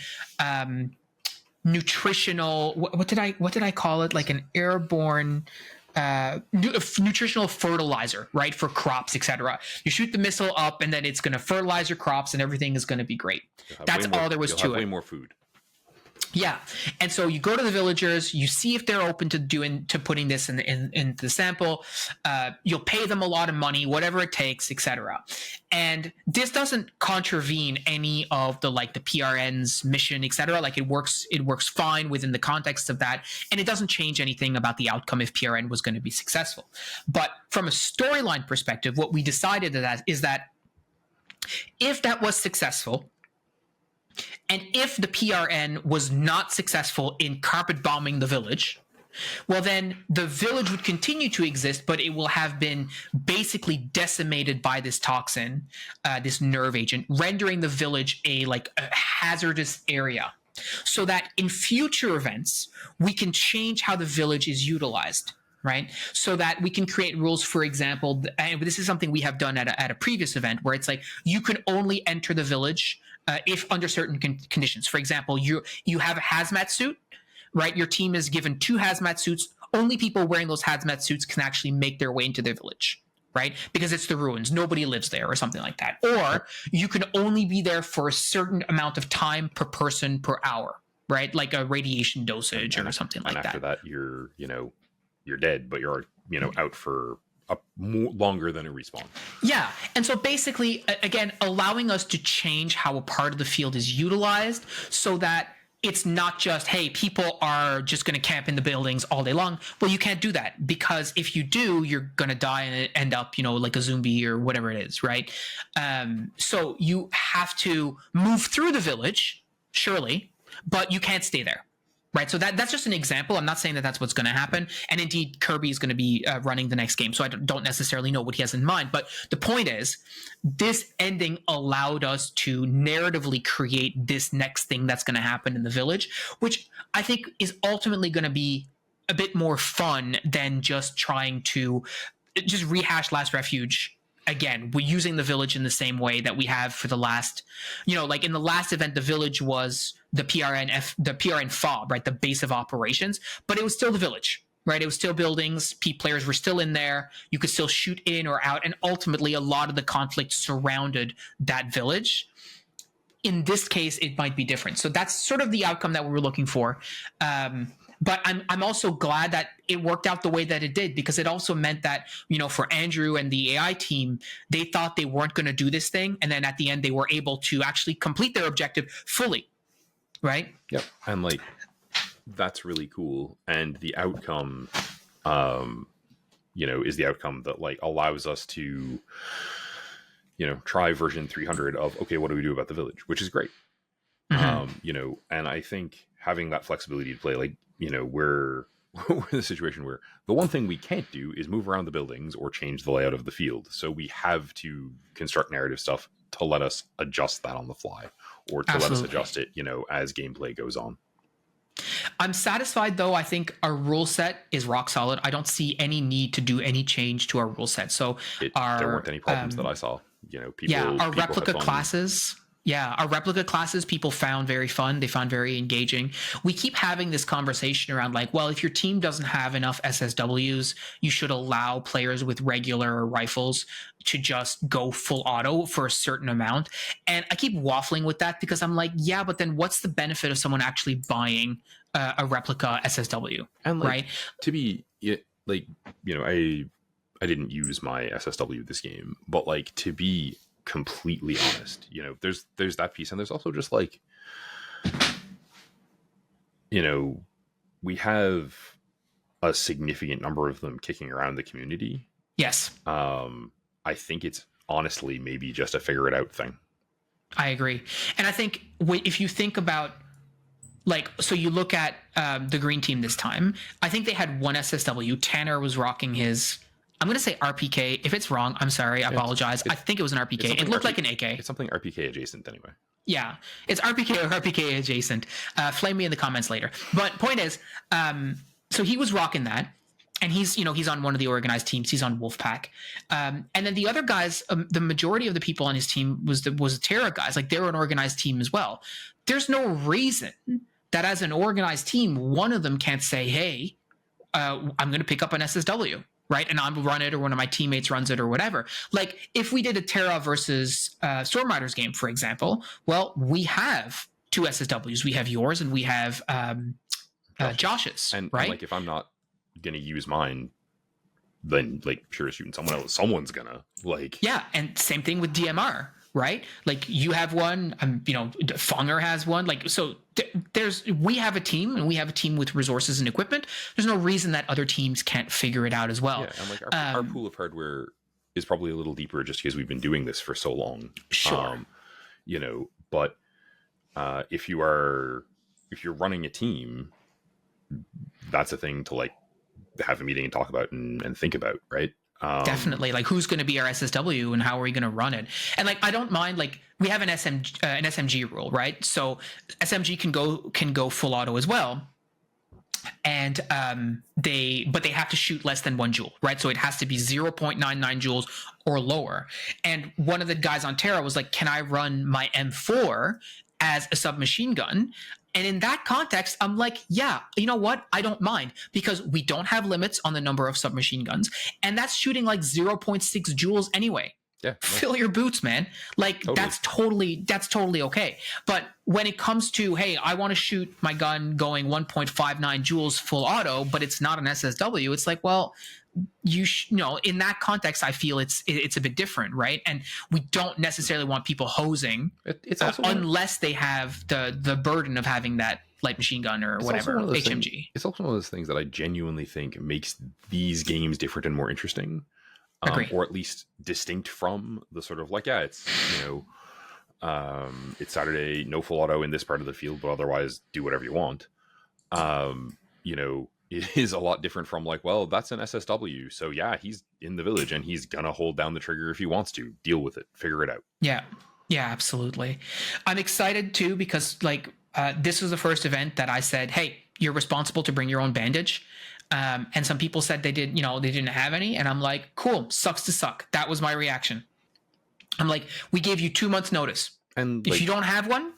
Speaker 1: nutritional, what did I call it? Like an airborne nutritional fertilizer, right, for crops, etc. You shoot the missile up, and then it's going to fertilize your crops, and everything is going to be great. That's all there was to it.
Speaker 2: Way more food.
Speaker 1: Yeah, and so you go to the villagers, you see if they're open to putting this in the sample. You'll pay them a lot of money, whatever it takes, etc. And this doesn't contravene any of the PRN's mission, etc. Like, it works fine within the context of that, and it doesn't change anything about the outcome if PRN was going to be successful. But from a storyline perspective, what we decided is that if that was successful, and if the PRN was not successful in carpet bombing the village, well, then the village would continue to exist, but it will have been basically decimated by this toxin, this nerve agent, rendering the village a hazardous area. So that in future events, we can change how the village is utilized. Right, so that we can create rules. For example, and this is something we have done at a previous event, where it's like you can only enter the village if under certain conditions. For example, you have a hazmat suit, right? Your team is given 2 hazmat suits. Only people wearing those hazmat suits can actually make their way into the village, right? Because it's the ruins, nobody lives there, or something like that. Or you can only be there for a certain amount of time per person per hour, right? Like a radiation dosage or something like that.
Speaker 2: And after that, you're dead, but you're out for longer than a respawn.
Speaker 1: Yeah, and so basically, again, allowing us to change how a part of the field is utilized, so that it's not just, hey, people are just going to camp in the buildings all day long. Well, you can't do that, because if you do, you're going to die and end up, like a zombie or whatever it is, right? So you have to move through the village, surely, but you can't stay there. Right, so that's just an example. I'm not saying that that's what's going to happen. And indeed, Kirby is going to be running the next game, so I don't necessarily know what he has in mind. But the point is, this ending allowed us to narratively create this next thing that's going to happen in the village, which I think is ultimately going to be a bit more fun than just trying to just rehash Last Refuge. Again, we're using the village in the same way that we have for the last, like in the last event, the village was the PRN FOB, right? The base of operations, but it was still the village, right? It was still buildings. Players were still in there. You could still shoot in or out. And ultimately, a lot of the conflict surrounded that village. in this case, it might be different. So that's sort of the outcome that we were looking for. But I'm also glad that it worked out the way that it did, because it also meant that, for Andrew and the AI team, they thought they weren't going to do this thing. And then at the end, they were able to actually complete their objective fully. Right?
Speaker 2: Yep. And that's really cool. And the outcome, is the outcome that allows us to, try version 300 of, okay, what do we do about the village? Which is great. Mm-hmm. And I think having that flexibility to play, we're in a situation where the one thing we can't do is move around the buildings or change the layout of the field. So we have to construct narrative stuff to let us adjust that on the fly, or to let us adjust it, as gameplay goes on.
Speaker 1: I'm satisfied, though. I think our rule set is rock solid. I don't see any need to do any change to our rule set. So
Speaker 2: there weren't any problems that I saw.
Speaker 1: Our replica classes. Yeah, our replica classes people found very fun. They found very engaging. We keep having this conversation around if your team doesn't have enough SSWs, you should allow players with regular rifles to just go full auto for a certain amount. And I keep waffling with that, because I'm like, yeah, but then what's the benefit of someone actually buying a replica SSW?
Speaker 2: And
Speaker 1: right?
Speaker 2: To be I didn't use my SSW this game, but to be completely honest, there's that piece, and there's also just we have a significant number of them kicking around the community.
Speaker 1: Yes.
Speaker 2: I think it's honestly maybe just a figure it out thing.
Speaker 1: I agree. And I think if you think about so you look at the green team this time, I think they had one SSW. Tanner was rocking his, I'm going to say RPK. If it's wrong, I'm sorry. I apologize. I think it was an RPK. It looked like an AK.
Speaker 2: It's something RPK adjacent anyway.
Speaker 1: Yeah, it's RPK or RPK adjacent. Flame me in the comments later. But point is, so he was rocking that. And he's on one of the organized teams. He's on Wolfpack. And then the other guys, the majority of the people on his team was the Terra guys. They were an organized team as well. There's no reason that as an organized team, one of them can't say, hey, I'm going to pick up an SSW. Right. And I'm run it, or one of my teammates runs it, or whatever. If we did a Terra versus Storm Riders game, for example, well, we have two SSWs. We have yours and we have Josh's.
Speaker 2: And,
Speaker 1: right.
Speaker 2: And if I'm not going to use mine, then sure as shooting someone else, someone's gonna
Speaker 1: Yeah. And same thing with DMR. Right. You have one, Fonger has one. So we have a team, and we have a team with resources and equipment. There's no reason that other teams can't figure it out as well.
Speaker 2: Yeah. And our pool of hardware is probably a little deeper, just because we've been doing this for so long.
Speaker 1: Sure.
Speaker 2: But if you're running a team, that's a thing to have a meeting and talk about and think about. Right.
Speaker 1: Definitely. Who's going to be our SSW and how are we going to run it? And I don't mind, we have an SMG rule, right? So SMG can go full auto as well. And they have to shoot less than 1 joule, right? So it has to be 0.99 joules or lower. And one of the guys on Terra was like, can I run my M4 as a submachine gun? And in that context, I'm like, yeah, you know what? I don't mind, because we don't have limits on the number of submachine guns. And that's shooting 0.6 joules anyway.
Speaker 2: Yeah.
Speaker 1: Fill your boots, man.
Speaker 2: Totally.
Speaker 1: That's totally okay. But when it comes to, hey, I want to shoot my gun going 1.59 joules full auto, but it's not an SSW, it's well, in that context, I feel it's a bit different, right? And we don't necessarily want people hosing,
Speaker 2: it's also
Speaker 1: unless they have the burden of having that light machine gun or whatever, HMG.
Speaker 2: It's also one of those things that I genuinely think makes these games different and more interesting, or at least distinct from the sort of it's it's Saturday, no full auto in this part of the field, but otherwise do whatever you want. It is a lot different from well, that's an SSW. So yeah, he's in the village and he's going to hold down the trigger if he wants to. Deal with it. Figure it out.
Speaker 1: Yeah. Yeah, absolutely. I'm excited too, because this was the first event that I said, hey, you're responsible to bring your own bandage. And some people said they didn't have any. And I'm like, cool, sucks to suck. That was my reaction. I'm like, we gave you 2 months notice. And if you don't have one,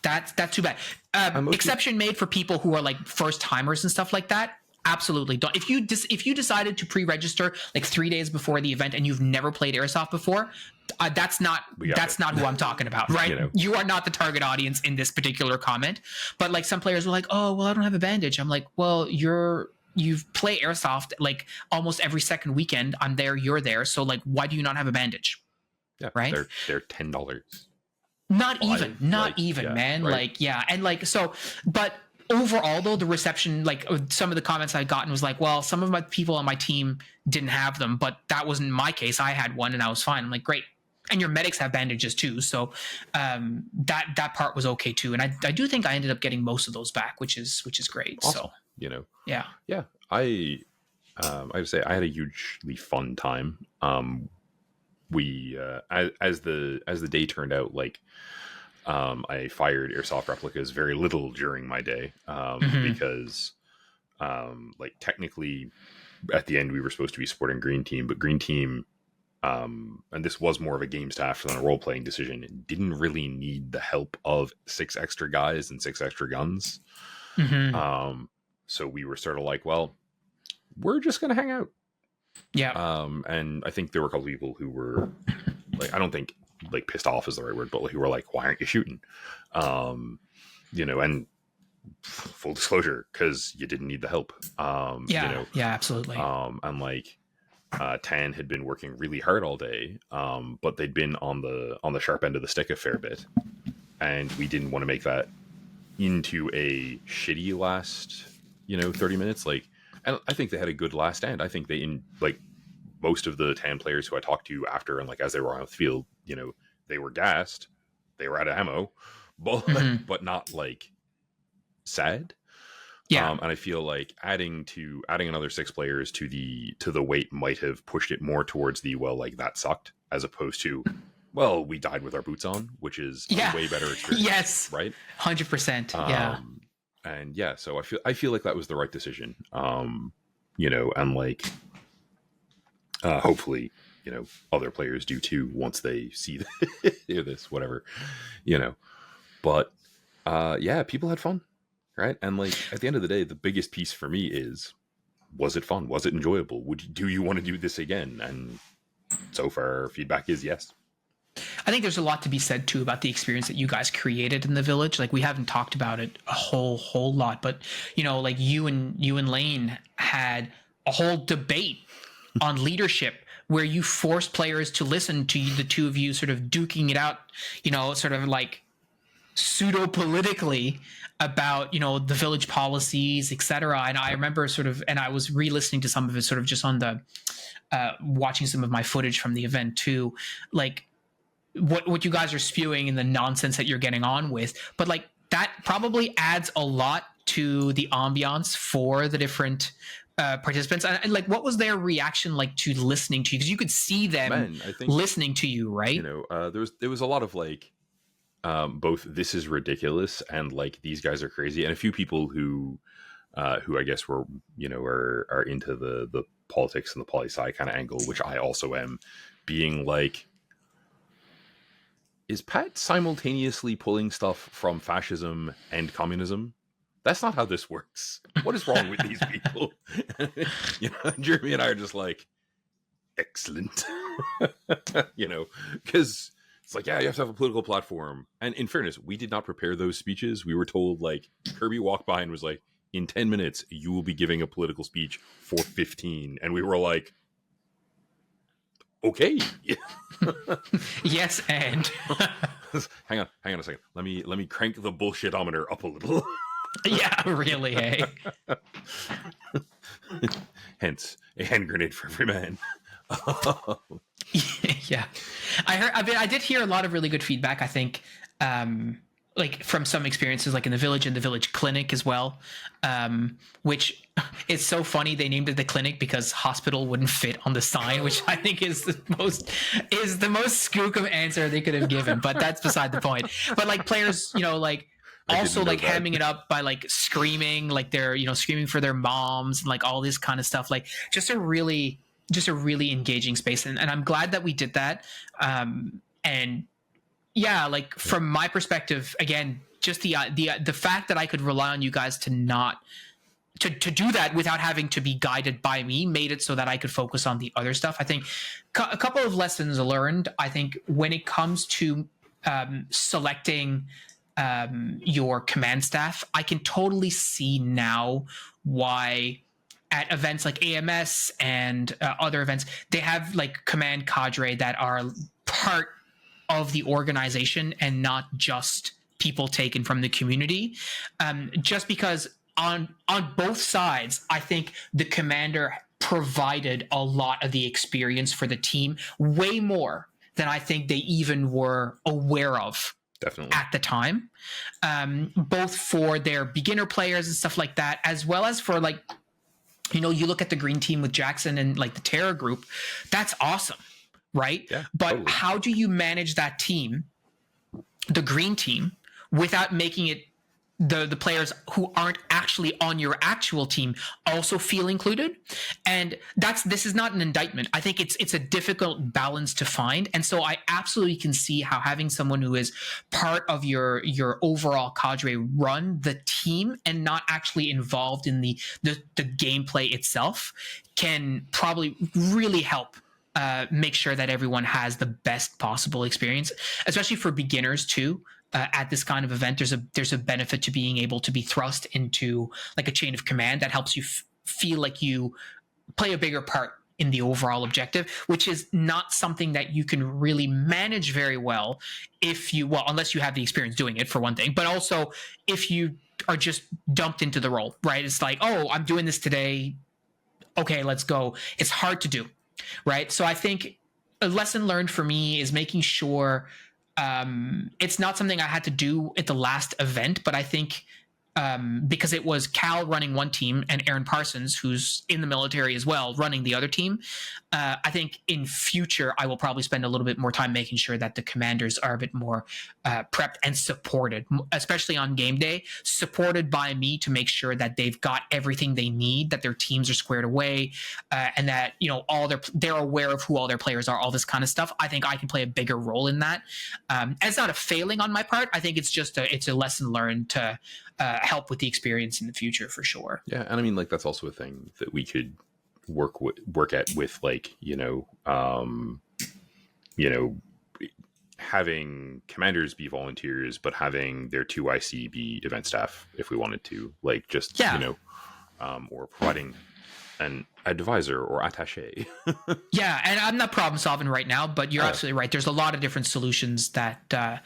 Speaker 1: that's too bad. Exception made for people who are first timers and stuff like that. Absolutely. Don't, if you decided to pre-register like 3 days before the event and you've never played airsoft before, that's not who I'm talking about, right? You are not the target audience in this particular comment. But like some players were like, oh well, I don't have a bandage. I'm like, well, you play airsoft like almost every second weekend. I'm there, you're there. So like, why do you not have a bandage?
Speaker 2: Yeah,
Speaker 1: right.
Speaker 2: They're $10.
Speaker 1: Not even, man. Right? Like, yeah, and like so, but. Overall, though, the reception, like some of the comments I'd gotten was like, well, some of my people on my team didn't have them, but that wasn't my case. I had one and I was fine. I'm like, great. And your medics have bandages too. So that part was okay too. And I do think I ended up getting most of those back, which is great.
Speaker 2: Awesome.
Speaker 1: So,
Speaker 2: yeah. I would say I had a hugely fun time. We as the day turned out, like, I fired airsoft replicas very little during my day because like technically at the end we were supposed to be supporting green team, but green team and this was more of a game staff than a role-playing decision, it didn't really need the help of 6 extra guys and 6 extra guns. So we were sort of like, well, we're just gonna hang out. And I think there were a couple people who were like, I don't think like pissed off is the right word, but like, who were like, why aren't you shooting? And full disclosure, because you didn't need the help.
Speaker 1: Absolutely.
Speaker 2: And like Tan had been working really hard all day, but they'd been on the sharp end of the stick a fair bit, and we didn't want to make that into a shitty last 30 minutes. Like, and I think they had a good last stand. I think most of the Tan players who I talked to after and like as they were on the field, they were gassed, they were out of ammo, but not like sad. And I feel like adding another 6 players to the weight might have pushed it more towards the, well, like that sucked, as opposed to, well, we died with our boots on, which is a way better experience.
Speaker 1: Yes,
Speaker 2: right,
Speaker 1: 100%.
Speaker 2: And so I feel like that was the right decision. And like. Hopefully, other players do too once they see hear this, whatever, But people had fun, right? And like at the end of the day, the biggest piece for me is, was it fun? Was it enjoyable? Do you want to do this again? And so far, feedback is yes.
Speaker 1: I think there's a lot to be said too about the experience that you guys created in the village. Like, we haven't talked about it a whole lot, but like you and Lane had a whole debate on leadership where you forced players to listen to the two of you sort of duking it out, sort of like pseudo politically about, the village policies, etc. And I remember and I was re-listening to some of it sort of just on the watching some of my footage from the event too, like what you guys are spewing and the nonsense that you're getting on with. But like that probably adds a lot to the ambiance for the different participants. And like, what was their reaction like to listening to you? Because you could see them listening to you, right?
Speaker 2: There was a lot of like both this is ridiculous and like these guys are crazy, and a few people who I guess were are into the politics and the poli-sci kind of angle, which I also am, being like, is Pat simultaneously pulling stuff from fascism and communism? That's not how this works. What is wrong with these people? Jeremy and I are just like, excellent. Because it's like, yeah, you have to have a political platform. And in fairness, we did not prepare those speeches. We were told, like, Kirby walked by and was like, in 10 minutes, you will be giving a political speech for 15. And we were like, okay.
Speaker 1: Yes, and
Speaker 2: hang on a second. Let me crank the bullshitometer up a little.
Speaker 1: Yeah, really, hey.
Speaker 2: Hence, a hand grenade for every man.
Speaker 1: Yeah, I did hear a lot of really good feedback. I think, like from some experiences, like in the village and the village clinic as well. Which is so funny. They named it the clinic because hospital wouldn't fit on the sign, which I think is the most skook of answer they could have given. But that's beside the point. But like players, like. Also like hamming it up by like screaming, like they're screaming for their moms and like all this kind of stuff, like just a really engaging space, and I'm glad that we did that. And yeah, like from my perspective, again, just the fact that I could rely on you guys to not to do that without having to be guided by me made it so that I could focus on the other stuff. I think a couple of lessons learned. I think when it comes to selecting your command staff, I can totally see now why at events like AMS and other events, they have like command cadre that are part of the organization and not just people taken from the community. Just because on both sides, I think the commander provided a lot of the experience for the team, way more than I think they even were aware of.
Speaker 2: Definitely.
Speaker 1: At the time, both for their beginner players and stuff like that, as well as for like, you know, you look at the green team with Jackson and like the Terra group, that's awesome, right?
Speaker 2: Yeah,
Speaker 1: but
Speaker 2: totally.
Speaker 1: How do you manage that team, the green team, without making it the players who aren't actually on your actual team also feel included? And this is not an indictment. I think it's a difficult balance to find. And so I absolutely can see how having someone who is part of your overall cadre run the team and not actually involved in the gameplay itself can probably really help make sure that everyone has the best possible experience, especially for beginners too. At this kind of event, there's a benefit to being able to be thrust into like a chain of command that helps you feel like you play a bigger part in the overall objective, which is not something that you can really manage very well unless you have the experience doing it, for one thing, but also if you are just dumped into the role, right? It's like, oh, I'm doing this today. Okay, let's go. It's hard to do, right? So I think a lesson learned for me is making sure it's not something I had to do at the last event, but I think because it was Cal running one team and Aaron Parsons, who's in the military as well, running the other team, I think in future I will probably spend a little bit more time making sure that the commanders are a bit more prepped and supported, especially on game day, supported by me to make sure that they've got everything they need, that their teams are squared away, and that, you know, they're aware of who all their players are, all this kind of stuff. I think I can play a bigger role in that. It's not a failing on my part. I think it's just it's a lesson learned to help with the experience in the future, for sure.
Speaker 2: Yeah, and I mean, like, that's also a thing that we could work at with, like, having commanders be volunteers, but having their 2IC be event staff if we wanted to, like, just or providing an advisor or attaché.
Speaker 1: Yeah, and I'm not problem solving right now, but you're absolutely right. There's a lot of different solutions that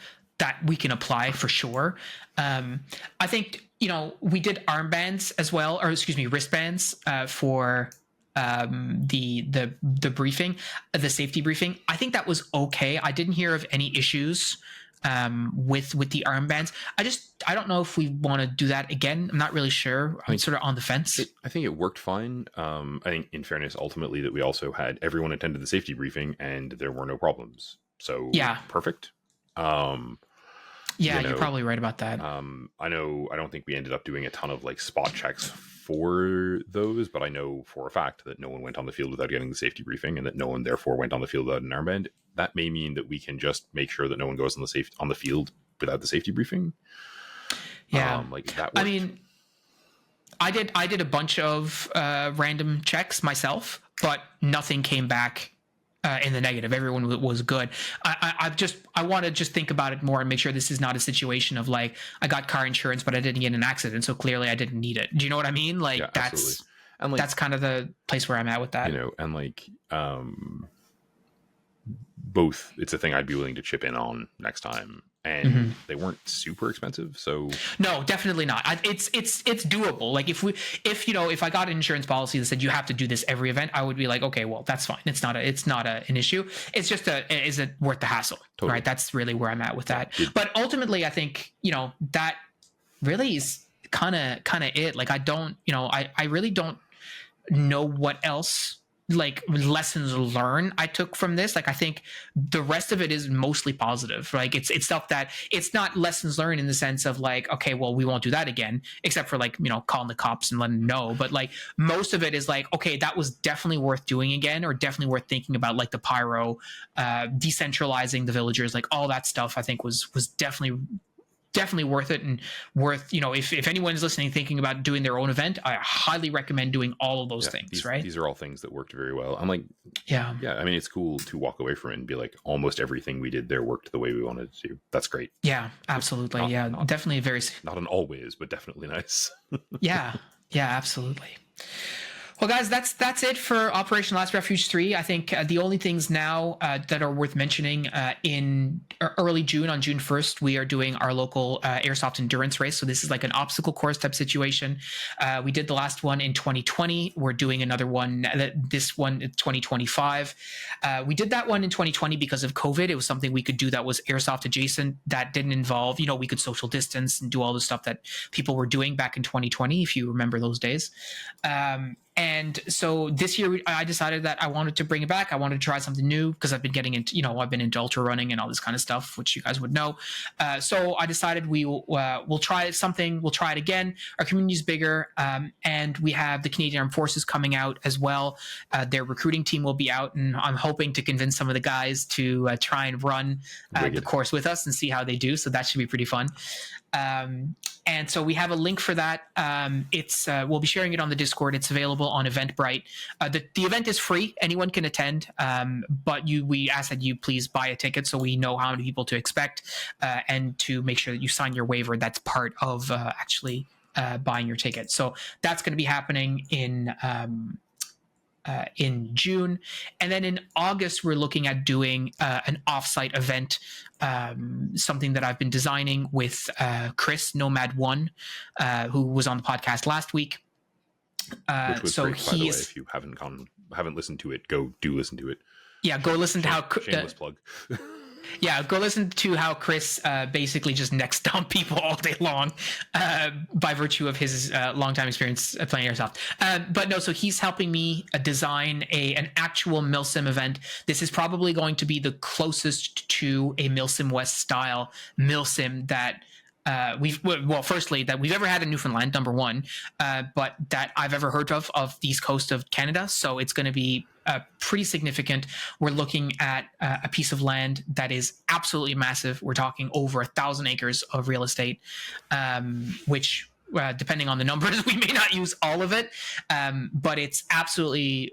Speaker 1: we can apply for sure. I think, you know, we did armbands as well, or excuse me, wristbands for the briefing, the safety briefing. I think that was okay. I didn't hear of any issues with the armbands. I don't know if we want to do that again. I'm not really sure. I'm sort of on the fence.
Speaker 2: I think it worked fine. I think, in fairness, ultimately, that we also had everyone attended the safety briefing and there were no problems. So
Speaker 1: yeah,
Speaker 2: perfect.
Speaker 1: Yeah, you're probably right about that.
Speaker 2: I don't think we ended up doing a ton of like spot checks for those, but I know for a fact that no one went on the field without getting the safety briefing, and that no one therefore went on the field without an armband. That may mean that we can just make sure that no one goes on the field without the safety briefing.
Speaker 1: Yeah,
Speaker 2: like that worked.
Speaker 1: I mean, I did a bunch of random checks myself, but nothing came back in the negative. Everyone was good. I want to just think about it more and make sure this is not a situation of like, I got car insurance, but I didn't get in an accident, so clearly I didn't need it. Do you know what I mean? Like, yeah, that's kind of the place where I'm at with that.
Speaker 2: You know, and like, both, it's a thing I'd be willing to chip in on next time. And they weren't super expensive, so
Speaker 1: no, definitely not. It's doable. Like if I got an insurance policy that said you have to do this every event, I would be like, okay, well, that's fine. It's not an issue. It's just is it worth the hassle? Totally. Right? That's really where I'm at with that. But ultimately, I think, you know, that really is kind of it. Like I really don't know what else, like, lessons learned I took from this. Like, I think the rest of it is mostly positive. Like it's stuff that it's not lessons learned in the sense of like, okay, well, we won't do that again, except for like, you know, calling the cops and letting them know. But like most of it is like, okay, that was definitely worth doing again, or definitely worth thinking about, like the pyro, decentralizing the villagers, like all that stuff I think was definitely definitely worth it, and worth, if anyone's listening thinking about doing their own event, I highly recommend doing all of those things.
Speaker 2: These are all things that worked very well. I'm like,
Speaker 1: yeah,
Speaker 2: I mean, it's cool to walk away from it and be like, almost everything we did there worked the way we wanted it to. That's great.
Speaker 1: Yeah, absolutely. Definitely very,
Speaker 2: not an always, but definitely nice.
Speaker 1: yeah, absolutely. Well, guys, that's it for Operation Last Refuge 3. I think the only things now that are worth mentioning, in early June, on June 1st, we are doing our local airsoft endurance race. So this is like an obstacle course type situation. We did the last one in 2020. We're doing another one, this one in 2025. We did that one in 2020 because of COVID. It was something we could do that was airsoft adjacent, that didn't involve, we could social distance and do all the stuff that people were doing back in 2020, if you remember those days. And so this year, I decided that I wanted to bring it back. I wanted to try something new because I've been getting into, I've been into ultra running and all this kind of stuff, which you guys would know. So I decided we'll try something. We'll try it again. Our community is bigger, and we have the Canadian Armed Forces coming out as well. Their recruiting team will be out, and I'm hoping to convince some of the guys to try and run the course with us and see how they do. So that should be pretty fun. And so we have a link for that. We'll be sharing it on the Discord. It's available on Eventbrite. The event is free. Anyone can attend. But we ask that you please buy a ticket so we know how many people to expect, and to make sure that you sign your waiver. That's part of actually buying your ticket. So that's going to be happening in June. And then in August, we're looking at doing an offsite event, something that I've been designing with Chris, Nomad1, who was on the podcast last week.
Speaker 2: Which was great, by the way. If you haven't listened to it, go do listen to it.
Speaker 1: Yeah, go listen to how...
Speaker 2: Shameless plug.
Speaker 1: Yeah, go listen to how Chris basically just neck stomp people all day long, by virtue of his longtime experience playing airsoft. But no, so he's helping me design an actual Milsim event. This is probably going to be the closest to a Milsim West style Milsim that firstly, that we've ever had in Newfoundland, number one, but that I've ever heard of the east coast of Canada. So it's going to be pretty significant. We're looking at a piece of land that is absolutely massive. We're talking over 1,000 acres of real estate, which, depending on the numbers, we may not use all of it, but it's absolutely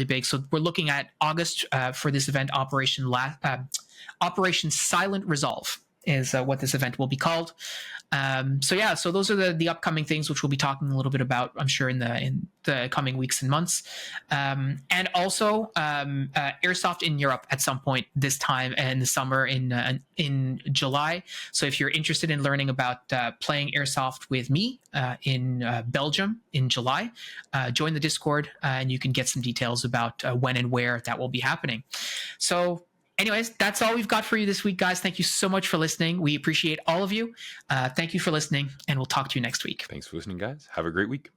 Speaker 1: big. So we're looking at August for this event. Operation Silent Resolve is what this event will be called. So those are the upcoming things, which we'll be talking a little bit about, I'm sure, in the coming weeks and months. And also airsoft in Europe at some point this time in the summer in July. So if you're interested in learning about playing airsoft with me in Belgium in July, join the Discord, and you can get some details about when and where that will be happening. So anyways, that's all we've got for you this week, guys. Thank you so much for listening. We appreciate all of you. Thank you for listening, and we'll talk to you next week.
Speaker 2: Thanks for listening, guys. Have a great week.